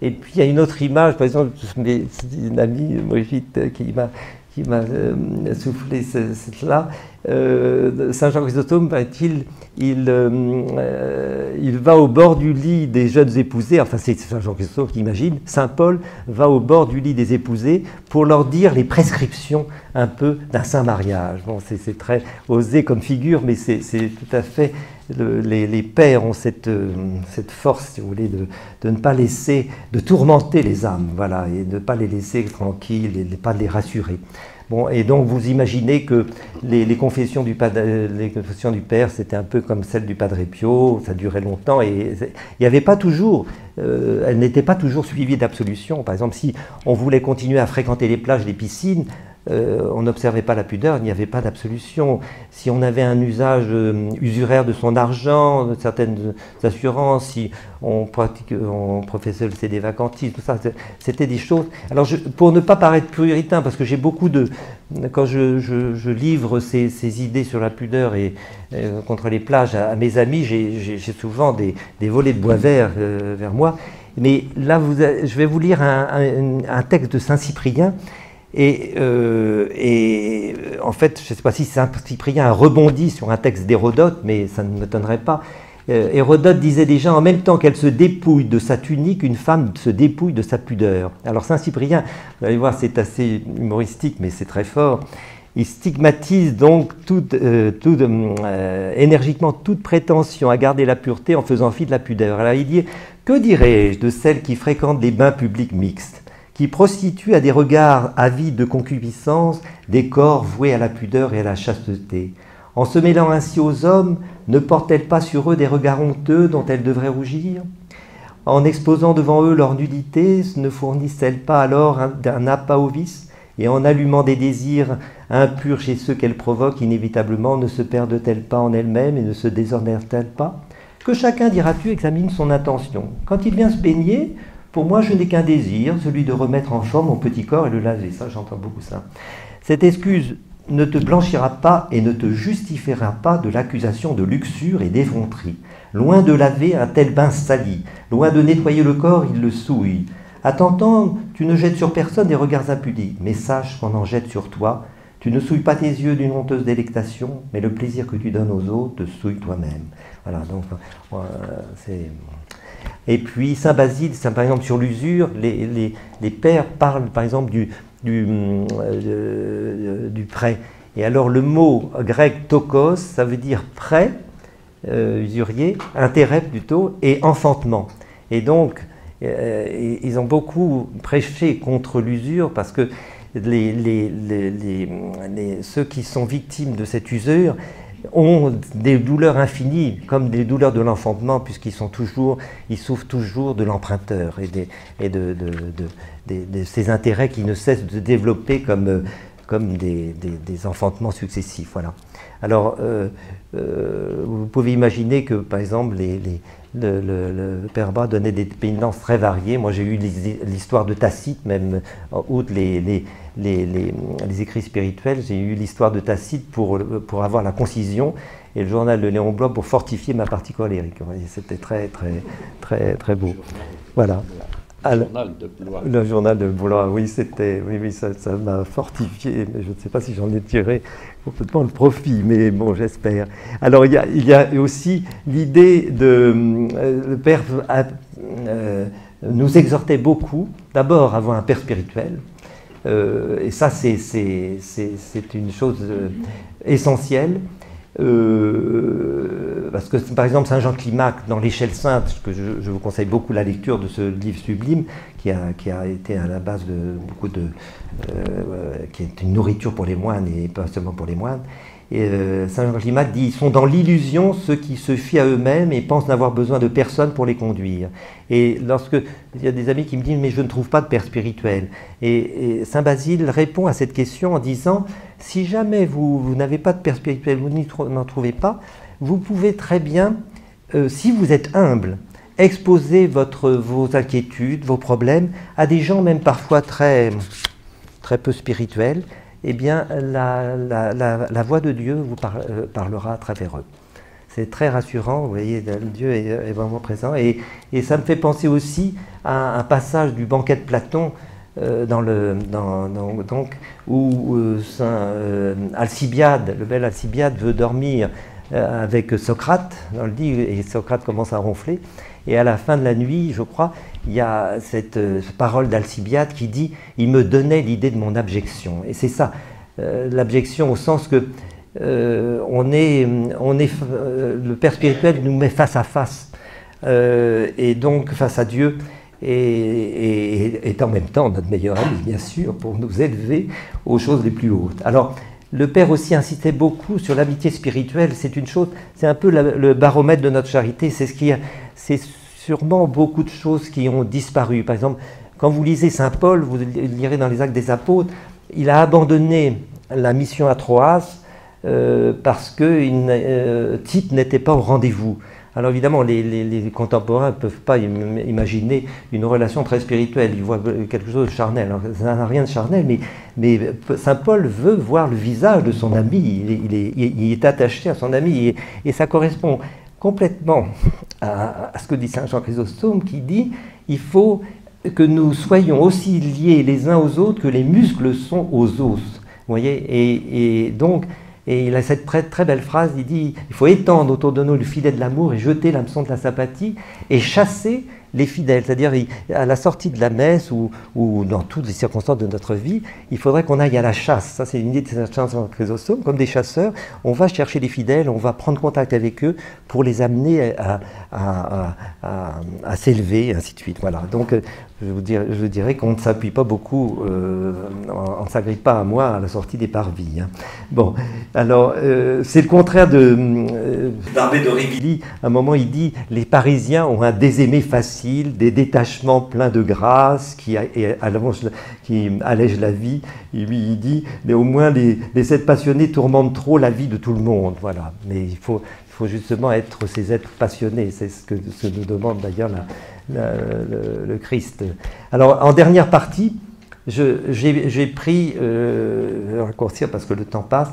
et puis il y a une autre image, par exemple, c'est une amie, Brigitte, qui m'a soufflé cela. Saint Jean Chrysostome, il va au bord du lit des jeunes épousés, enfin c'est Saint Jean Chrysostome qui imagine, Saint Paul va au bord du lit des épousés pour leur dire les prescriptions un peu d'un saint mariage. Bon, c'est très osé comme figure, mais c'est tout à fait, les pères ont cette force, si vous voulez, de ne pas laisser, de tourmenter les âmes, voilà, et de ne pas les laisser tranquilles, et de ne pas les rassurer. Bon, et donc vous imaginez que les confessions du Père, c'était un peu comme celle du Padre Pio, ça durait longtemps, et il n'y avait pas toujours, elles n'étaient pas toujours suivies d'absolution. Par exemple, si on voulait continuer à fréquenter les plages, les piscines, on n'observait pas la pudeur, il n'y avait pas d'absolution. Si on avait un usage usuraire de son argent, de certaines assurances, si on professait le sédévacantisme, tout ça, c'était des choses. Alors, pour ne pas paraître puritain, parce que j'ai beaucoup de... Quand je livre ces idées sur la pudeur et contre les plages à mes amis, j'ai souvent des volets de bois vert vers moi. Mais là, je vais vous lire un texte de Saint-Cyprien. Et en fait, je ne sais pas si Saint-Cyprien a rebondi sur un texte d'Hérodote, mais ça ne m'étonnerait pas. Hérodote disait déjà, en même temps qu'elle se dépouille de sa tunique, une femme se dépouille de sa pudeur. Alors Saint-Cyprien, vous allez voir, c'est assez humoristique, mais c'est très fort. Il stigmatise donc énergiquement toute prétention à garder la pureté en faisant fi de la pudeur. Alors il dit, que dirais-je de celles qui fréquentent des bains publics mixtes, qui prostituent à des regards avides de concupiscence des corps voués à la pudeur et à la chasteté. En se mêlant ainsi aux hommes, ne portent-elles pas sur eux des regards honteux dont elles devraient rougir? En exposant devant eux leur nudité, ne fournissent-elles pas alors un appât au vice? Et en allumant des désirs impurs chez ceux qu'elles provoquent, inévitablement ne se perdent-elles pas en elles-mêmes et ne se déshonorent-elles pas? Que chacun, diras-tu, examine son intention. Quand il vient se baigner, pour moi, je n'ai qu'un désir, celui de remettre en forme mon petit corps et le laver. Ça, j'entends beaucoup ça. Cette excuse ne te blanchira pas et ne te justifiera pas de l'accusation de luxure et d'effronterie. Loin de laver un tel bain sali, loin de nettoyer le corps, il le souille. À t'entendre, tu ne jettes sur personne des regards impudiques, mais sache qu'on en jette sur toi. Tu ne souilles pas tes yeux d'une honteuse délectation, mais le plaisir que tu donnes aux autres te souille toi-même. Voilà, donc c'est... Et puis Saint Basile, par exemple sur l'usure, les pères parlent par exemple du prêt. Et alors le mot grec tokos, ça veut dire prêt, usurier, intérêt plutôt, et enfantement. Et donc ils ont beaucoup prêché contre l'usure parce que ceux qui sont victimes de cette usure ont des douleurs infinies, comme des douleurs de l'enfantement, puisqu'ils souffrent toujours de l'emprunteur et de ces intérêts qui ne cessent de se développer comme des enfantements successifs. Voilà. Alors, vous pouvez imaginer que, par exemple, le Père Bras donnait des pénitences très variées. Moi, j'ai eu l'histoire de Tacite, même, outre les écrits spirituels, j'ai eu l'histoire de Tacite pour avoir la concision, et le journal de Léon Bloch pour fortifier ma partie colérique. C'était très, très, très, très beau. Voilà. Le journal de Blois. Le journal de Blois, oui, ça m'a fortifié, mais je ne sais pas si j'en ai tiré complètement le profit, mais bon, j'espère. Alors, il y a aussi l'idée de... le père nous exhortait beaucoup, d'abord à avoir un père spirituel, et ça c'est une chose essentielle, parce que par exemple Saint Jean Climac dans l'Échelle Sainte, que je vous conseille beaucoup la lecture de ce livre sublime, qui a été à la base de beaucoup de... qui est une nourriture pour les moines et pas seulement pour les moines. Et Saint Jean Climac dit « Ils sont dans l'illusion ceux qui se fient à eux-mêmes et pensent n'avoir besoin de personne pour les conduire. » Et lorsque il y a des amis qui me disent « Mais je ne trouve pas de père spirituel. » Et Saint Basile répond à cette question en disant « Si jamais vous n'avez pas de père spirituel, vous n'en trouvez pas, vous pouvez très bien, si vous êtes humble, exposer vos inquiétudes, vos problèmes à des gens même parfois très peu spirituels. Eh bien, la voix de Dieu vous parlera à travers eux. » C'est très rassurant, vous voyez, Dieu est vraiment présent. Et ça me fait penser aussi à un passage du banquet de Platon, où Saint Alcibiade, le bel Alcibiade, veut dormir avec Socrate, on le dit, et Socrate commence à ronfler. Et à la fin de la nuit, je crois, il y a cette parole d'Alcibiade qui dit « Il me donnait l'idée de mon abjection ». Et c'est ça, l'abjection au sens que le Père spirituel nous met face à face, et donc face à Dieu, et est en même temps notre meilleur ami, bien sûr, pour nous élever aux choses les plus hautes. Alors, le Père aussi insistait beaucoup sur l'amitié spirituelle. C'est une chose, c'est un peu le baromètre de notre charité. C'est sûrement beaucoup de choses qui ont disparu. Par exemple, quand vous lisez Saint Paul, vous lirez dans les Actes des Apôtres, il a abandonné la mission à Troas parce que Tite n'était pas au rendez-vous. Alors évidemment, les contemporains ne peuvent pas imaginer une relation très spirituelle, ils voient quelque chose de charnel. Alors, ça n'a rien de charnel, mais Saint Paul veut voir le visage de son ami, il est attaché à son ami, et ça correspond complètement à ce que dit Saint Jean Chrysostome, qui dit « il faut que nous soyons aussi liés les uns aux autres que les muscles sont aux os ». Vous voyez, et donc... Et il a cette très belle phrase, il dit « Il faut étendre autour de nous le filet de l'amour et jeter l'hameçon de la sympathie et chasser les fidèles. » C'est-à-dire, à la sortie de la messe ou dans toutes les circonstances de notre vie, il faudrait qu'on aille à la chasse. Ça, c'est une idée de Saint Jean Chrysostome. Comme des chasseurs, on va chercher les fidèles, on va prendre contact avec eux pour les amener à s'élever, et ainsi de suite. Voilà. Donc, je dirais qu'on ne s'appuie pas beaucoup, on ne s'agrippe pas à moi à la sortie des parvis. Hein. Bon, alors, c'est le contraire d'Arbé d'Aurevilly. À un moment, il dit « Les Parisiens ont un désaimé facile, des détachements pleins de grâce qui allègent la vie. » Et lui, il dit « Mais au moins, les êtres passionnés tourmentent trop la vie de tout le monde. » Voilà. Mais il faut justement être ces êtres passionnés. C'est ce que nous demande d'ailleurs le Christ. Alors, en dernière partie, j'ai pris, je vais raccourcir parce que le temps passe,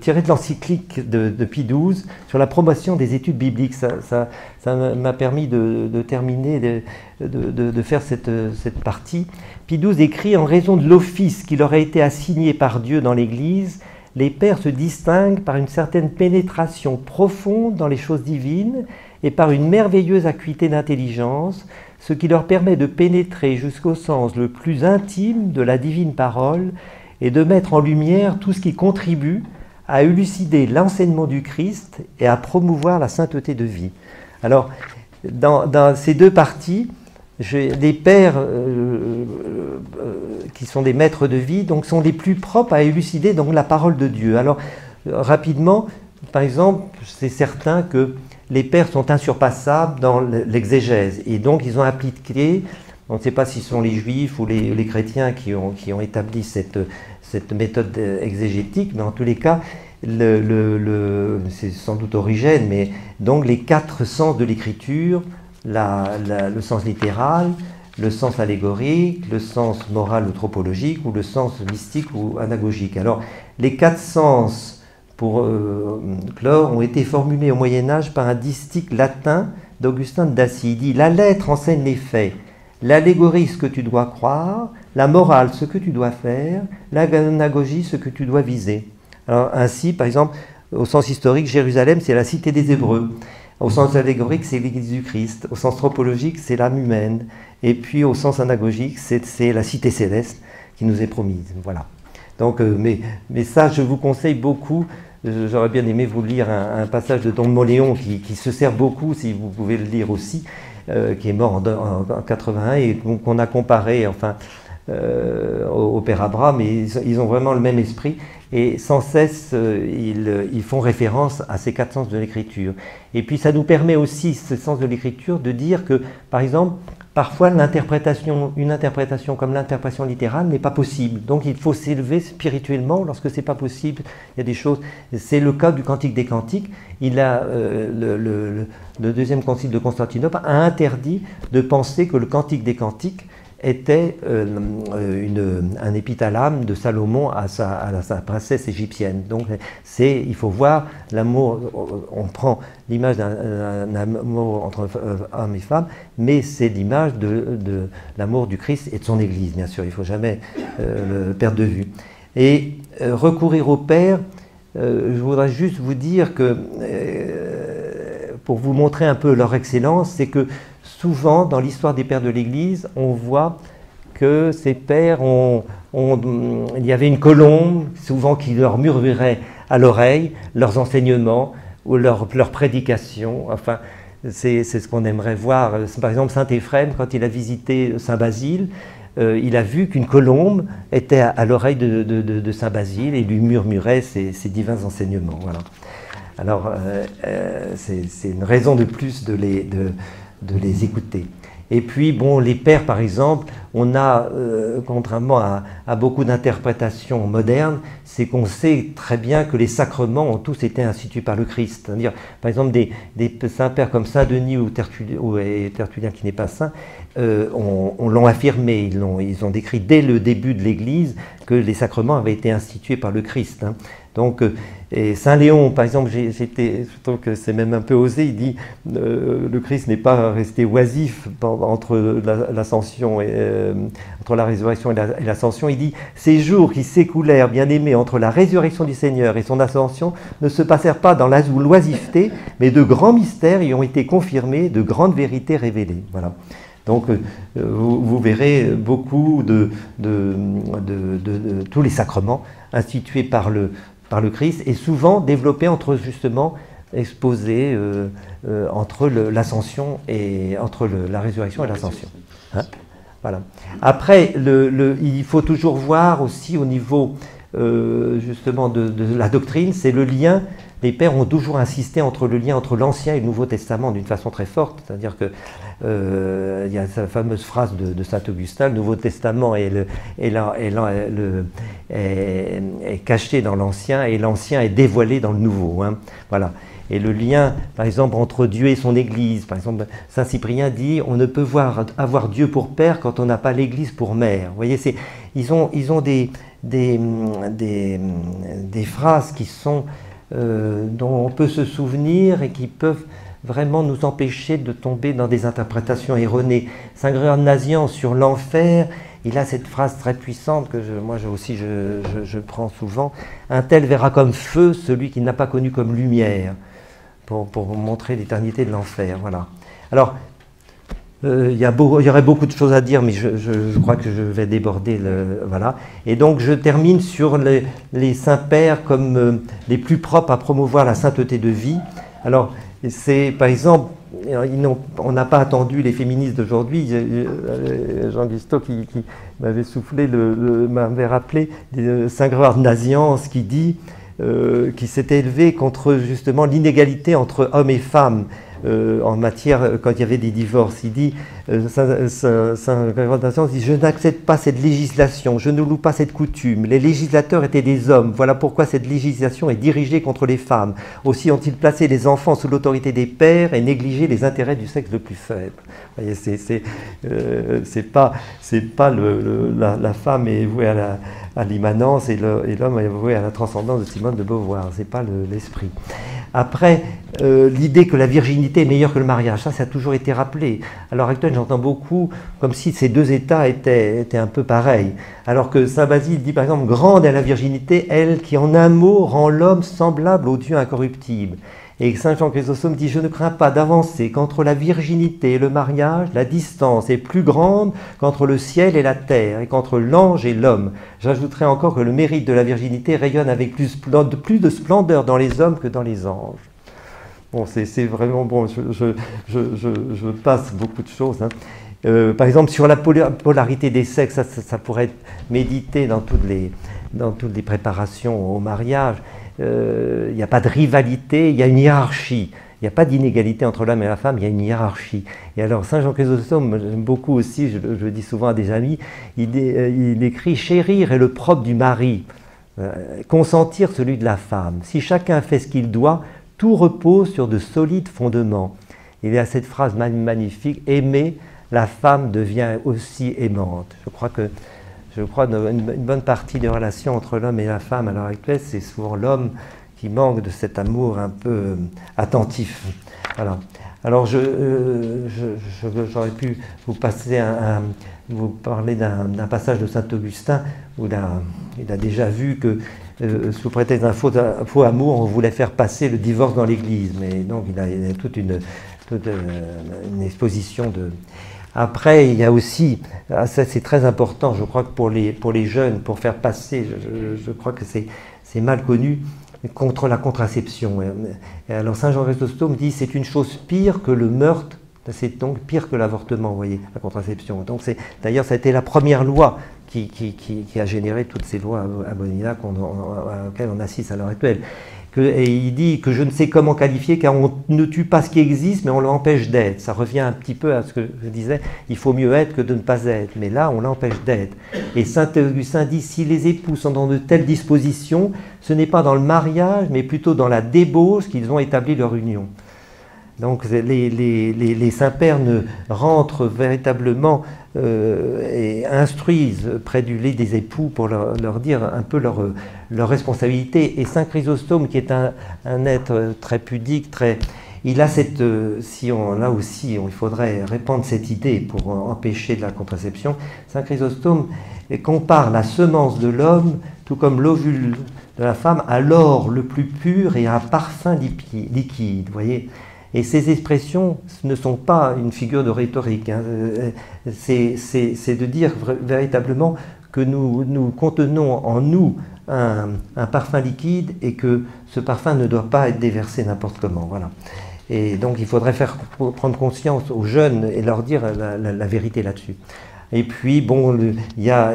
tiré de l'encyclique de Pie XII sur la promotion des études bibliques. Ça m'a permis de terminer, de faire cette partie. Pie XII écrit « En raison de l'office qui leur a été assigné par Dieu dans l'Église, les pères se distinguent par une certaine pénétration profonde dans les choses divines et par une merveilleuse acuité d'intelligence, ce qui leur permet de pénétrer jusqu'au sens le plus intime de la divine parole et de mettre en lumière tout ce qui contribue à élucider l'enseignement du Christ et à promouvoir la sainteté de vie. » Alors, dans ces deux parties, les pères qui sont des maîtres de vie donc, sont les plus propres à élucider donc, la parole de Dieu. Alors, rapidement, par exemple, c'est certain que les pères sont insurpassables dans l'exégèse. Et donc, ils ont appliqué, on ne sait pas si ce sont les juifs ou les chrétiens qui ont établi cette méthode exégétique, mais en tous les cas, c'est sans doute Origène, mais donc les 4 sens de l'écriture, le sens littéral, le sens allégorique, le sens moral ou tropologique, ou le sens mystique ou anagogique. Alors, les 4 sens pour clore ont été formulés au Moyen-Âge par un distique latin d'Augustin de Dacie. Il dit « La lettre enseigne les faits, l'allégorie ce que tu dois croire, la morale ce que tu dois faire, l'anagogie ce que tu dois viser. » Alors, ainsi, par exemple, au sens historique, Jérusalem, c'est la cité des Hébreux. Au sens allégorique, c'est l'Église du Christ. Au sens tropologique, c'est l'âme humaine. Et puis au sens anagogique, c'est la cité céleste qui nous est promise. Voilà. Donc, mais ça, je vous conseille beaucoup. J'aurais bien aimé vous lire un passage de Don Moléon qui se sert beaucoup, si vous pouvez le lire aussi, qui est mort en 81 et qu'on a comparé enfin, au Père Abraham, mais ils ont vraiment le même esprit et sans cesse ils font référence à ces 4 sens de l'écriture. Et puis ça nous permet aussi, ce sens de l'écriture, de dire que, par exemple, parfois une interprétation comme l'interprétation littérale n'est pas possible. Donc il faut s'élever spirituellement lorsque c'est pas possible. Il y a des choses. C'est le cas du Cantique des Cantiques. Le deuxième concile de Constantinople a interdit de penser que le Cantique des Cantiques était un épithalame de Salomon à sa princesse égyptienne. Donc il faut voir l'amour, on prend l'image d'un amour entre hommes et femmes, mais c'est l'image de l'amour du Christ et de son Église, bien sûr, il ne faut jamais le perdre de vue. Et recourir au Père, je voudrais juste vous dire que, pour vous montrer un peu leur excellence, c'est que souvent, dans l'histoire des pères de l'Église, on voit que ces pères, il y avait une colombe, souvent qui leur murmurait à l'oreille leurs enseignements ou leurs prédications. Enfin, c'est ce qu'on aimerait voir. Par exemple, saint Éphrem, quand il a visité saint Basile, il a vu qu'une colombe était à l'oreille de saint Basile et lui murmurait ses divins enseignements. Voilà. Alors, c'est une raison de plus de les écouter. Et puis, bon, les pères, par exemple, on a, contrairement à beaucoup d'interprétations modernes, c'est qu'on sait très bien que les sacrements ont tous été institués par le Christ. C'est-à-dire, par exemple, des saints-pères comme Saint-Denis ou Tertullien, qui n'est pas saint, on l'ont affirmé, ils ont décrit dès le début de l'Église que les sacrements avaient été institués par le Christ. Hein. Donc, et Saint Léon, par exemple, je trouve que c'est même un peu osé, il dit le Christ n'est pas resté oisif entre l'ascension entre la résurrection et l'ascension. Il dit ces jours qui s'écoulèrent, bien-aimés, entre la résurrection du Seigneur et son ascension ne se passèrent pas dans l'oisiveté, mais de grands mystères y ont été confirmés, de grandes vérités révélées. Voilà. Donc, vous verrez beaucoup de tous les sacrements institués par le Christ et souvent développés exposés entre l'ascension et entre la résurrection et l'ascension. Hein, voilà. Après, il faut toujours voir aussi au niveau justement de la doctrine, c'est le lien. Les pères ont toujours insisté entre le lien entre l'Ancien et le Nouveau Testament d'une façon très forte, c'est-à-dire que il y a cette fameuse phrase de saint Augustin, le Nouveau Testament est caché dans l'Ancien et l'Ancien est dévoilé dans le Nouveau. Hein. Voilà. Et le lien, par exemple, entre Dieu et son Église, par exemple, saint Cyprien dit on ne peut avoir Dieu pour père quand on n'a pas l'Église pour mère. Vous voyez, ils ont des phrases qui sont dont on peut se souvenir et qui peuvent vraiment nous empêcher de tomber dans des interprétations erronées. Saint Grégoire de Nazianze sur l'enfer, il a cette phrase très puissante que moi aussi je prends souvent. Un tel verra comme feu celui qui n'a pas connu comme lumière, pour montrer l'éternité de l'enfer. Voilà. Alors, il y aurait beaucoup de choses à dire, mais je crois que je vais déborder. Voilà. Et donc, je termine sur les saints-pères comme les plus propres à promouvoir la sainteté de vie. Alors, c'est, par exemple, on n'a pas attendu les féministes d'aujourd'hui. Jean Guisto qui m'avait soufflé, m'avait rappelé Saint Grégoire de Nazianze qui dit, qui s'était élevé contre justement l'inégalité entre hommes et femmes. En matière, quand il y avait des divorces, il dit, Saint Grégoire de Nazianze dit, je n'accepte pas cette législation, je ne loue pas cette coutume. Les législateurs étaient des hommes, voilà pourquoi cette législation est dirigée contre les femmes. Aussi ont-ils placé les enfants sous l'autorité des pères et négligé les intérêts du sexe le plus faible. Vous voyez, c'est pas la femme est vouée à l'immanence et l'homme est voué à la transcendance de Simone de Beauvoir. C'est pas l'esprit. Après, l'idée que la virginité est meilleure que le mariage, ça a toujours été rappelé. À l'heure actuelle, j'entends beaucoup comme si ces deux états étaient un peu pareils. Alors que saint Basile dit par exemple, grande est la virginité, elle qui en un mot rend l'homme semblable au Dieu incorruptible. Et Saint Jean Chrysostome dit « Je ne crains pas d'avancer qu'entre la virginité et le mariage, la distance est plus grande qu'entre le ciel et la terre, et qu'entre l'ange et l'homme. J'ajouterai encore que le mérite de la virginité rayonne avec plus de splendeur dans les hommes que dans les anges. » Bon, c'est vraiment bon, je passe beaucoup de choses. Hein. Par exemple, sur la polarité des sexes, ça pourrait être médité dans toutes les préparations au mariage. Il n'y a pas de rivalité, il y a une hiérarchie. Il n'y a pas d'inégalité entre l'homme et la femme, il y a une hiérarchie. Et alors, Saint Jean Chrysostome, j'aime beaucoup aussi, je le dis souvent à des amis, il écrit « Chérir est le propre du mari, consentir celui de la femme. Si chacun fait ce qu'il doit, tout repose sur de solides fondements. » Il y a cette phrase magnifique « Aimer, la femme devient aussi aimante. » Je crois qu'une bonne partie des relations entre l'homme et la femme à l'heure actuelle, c'est souvent l'homme qui manque de cet amour un peu attentif. Voilà. Alors j'aurais pu vous parler d'un passage de saint Augustin où il a déjà vu que sous prétexte d'un faux amour, on voulait faire passer le divorce dans l'Église. Mais donc il a toute une exposition de... Après, il y a aussi, ça c'est très important, je crois que pour les jeunes, pour faire passer, je crois que c'est mal connu, contre la contraception. Et alors Saint Jean Chrysostome dit c'est une chose pire que le meurtre, c'est donc pire que l'avortement, vous voyez, la contraception. Donc d'ailleurs, ça a été la première loi qui a généré toutes ces lois abominables auxquelles on assiste à l'heure actuelle. Et il dit que je ne sais comment qualifier car on ne tue pas ce qui existe mais on l'empêche d'être. Ça revient un petit peu à ce que je disais, il faut mieux être que de ne pas être. Mais là, on l'empêche d'être. Et saint Augustin dit, si les époux sont dans de telles dispositions, ce n'est pas dans le mariage mais plutôt dans la débauche qu'ils ont établi leur union. Donc les saints-pères ne rentrent véritablement et instruisent près du lit des époux pour leur dire un peu leur responsabilité. Et saint Chrysostome, qui est un être très pudique, il a cette... là aussi, il faudrait répandre cette idée pour empêcher de la contraception. Saint Chrysostome compare la semence de l'homme, tout comme l'ovule de la femme, à l'or le plus pur et à un parfum liquide, vous voyez. Et ces expressions ne sont pas une figure de rhétorique, hein. C'est de dire véritablement que nous contenons en nous un parfum liquide et que ce parfum ne doit pas être déversé n'importe comment. Voilà. Et donc il faudrait prendre conscience aux jeunes et leur dire la vérité là-dessus. Et puis, bon, il y a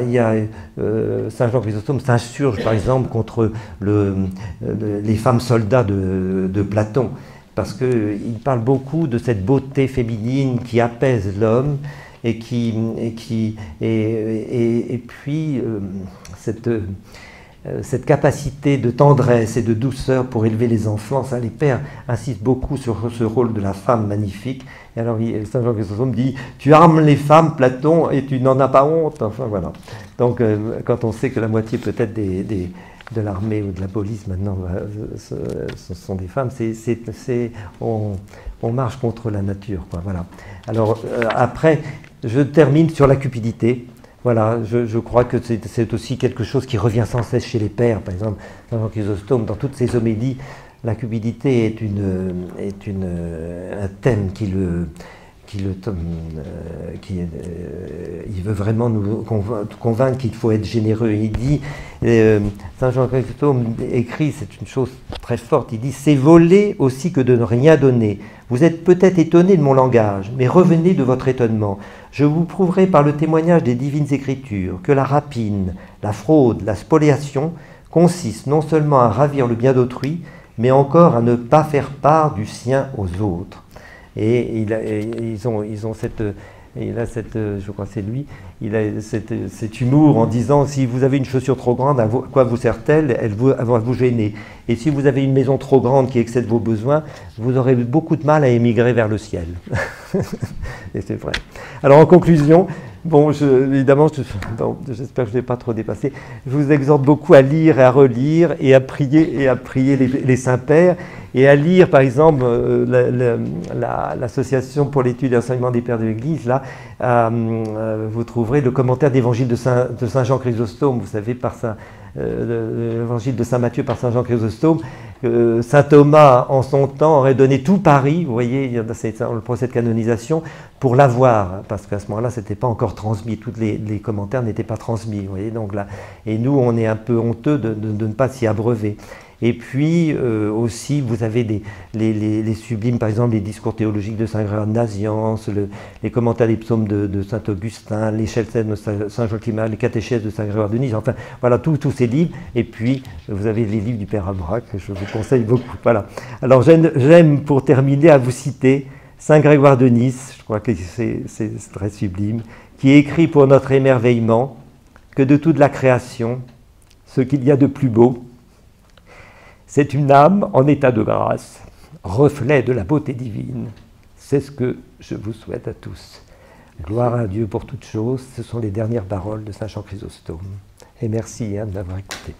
Saint Jean Chrysostome s'insurge par exemple contre les femmes soldats de Platon. Parce qu'il parle beaucoup de cette beauté féminine qui apaise l'homme et puis cette capacité de tendresse et de douceur pour élever les enfants. Ça, les pères insistent beaucoup sur ce rôle de la femme magnifique. Et alors Saint Jean Chrysostome dit « Tu armes les femmes, Platon, et tu n'en as pas honte ». Enfin voilà. Donc quand on sait que la moitié peut-être de l'armée ou de la police maintenant, ce sont des femmes, on marche contre la nature, quoi, voilà. Alors après, je termine sur la cupidité. Voilà, je crois que c'est aussi quelque chose qui revient sans cesse chez les pères. Par exemple, Saint Jean Chrysostome, dans toutes ses homélies, la cupidité est un thème il veut vraiment nous convaincre qu'il faut être généreux. Il dit, Saint Jean Chrysostome écrit, c'est une chose très forte, il dit « C'est voler aussi que de ne rien donner. Vous êtes peut-être étonné de mon langage, mais revenez de votre étonnement. Je vous prouverai par le témoignage des divines écritures que la rapine, la fraude, la spoliation consistent non seulement à ravir le bien d'autrui, mais encore à ne pas faire part du sien aux autres. » Et ils ont cette, je crois que c'est lui, il a cet humour en disant si vous avez une chaussure trop grande, à quoi vous sert-elle? Elle va vous gêner. Et si vous avez une maison trop grande qui excède vos besoins, vous aurez beaucoup de mal à émigrer vers le ciel. Et c'est vrai. Alors en conclusion, bon, évidemment, j'espère que je ne vais pas trop dépasser. Je vous exhorte beaucoup à lire et à relire et à prier les saints-pères et à lire, par exemple, l'Association pour l'étude et l'enseignement des pères de l'Église. Là, vous trouverez le commentaire d'Évangile de Saint Jean Chrysostome, vous savez, par l'évangile de Saint Matthieu par Saint Jean Chrysostome, Saint Thomas, en son temps, aurait donné tout Paris, vous voyez, c'est dans le procès de canonisation, pour l'avoir, parce qu'à ce moment-là, ce n'était pas encore transmis, tous les commentaires n'étaient pas transmis, vous voyez, donc là, et nous, on est un peu honteux de ne pas s'y abreuver. Et puis aussi, vous avez les sublimes, par exemple, les discours théologiques de Saint Grégoire de Nazianze, les commentaires des psaumes de Saint Augustin, les Chelsenes de Saint Joachim, les catéchèses de Saint Grégoire de Nice, enfin, voilà, tous ces livres. Et puis, vous avez les livres du Père Abrac, que je vous conseille beaucoup. Voilà. Alors, j'aime, pour terminer, à vous citer Saint Grégoire de Nice, je crois que c'est très sublime, qui écrit pour notre émerveillement que de toute la création, ce qu'il y a de plus beau, c'est une âme en état de grâce, reflet de la beauté divine. C'est ce que je vous souhaite à tous. Gloire à Dieu pour toutes choses. Ce sont les dernières paroles de Saint Jean Chrysostome. Et merci de m'avoir écouté.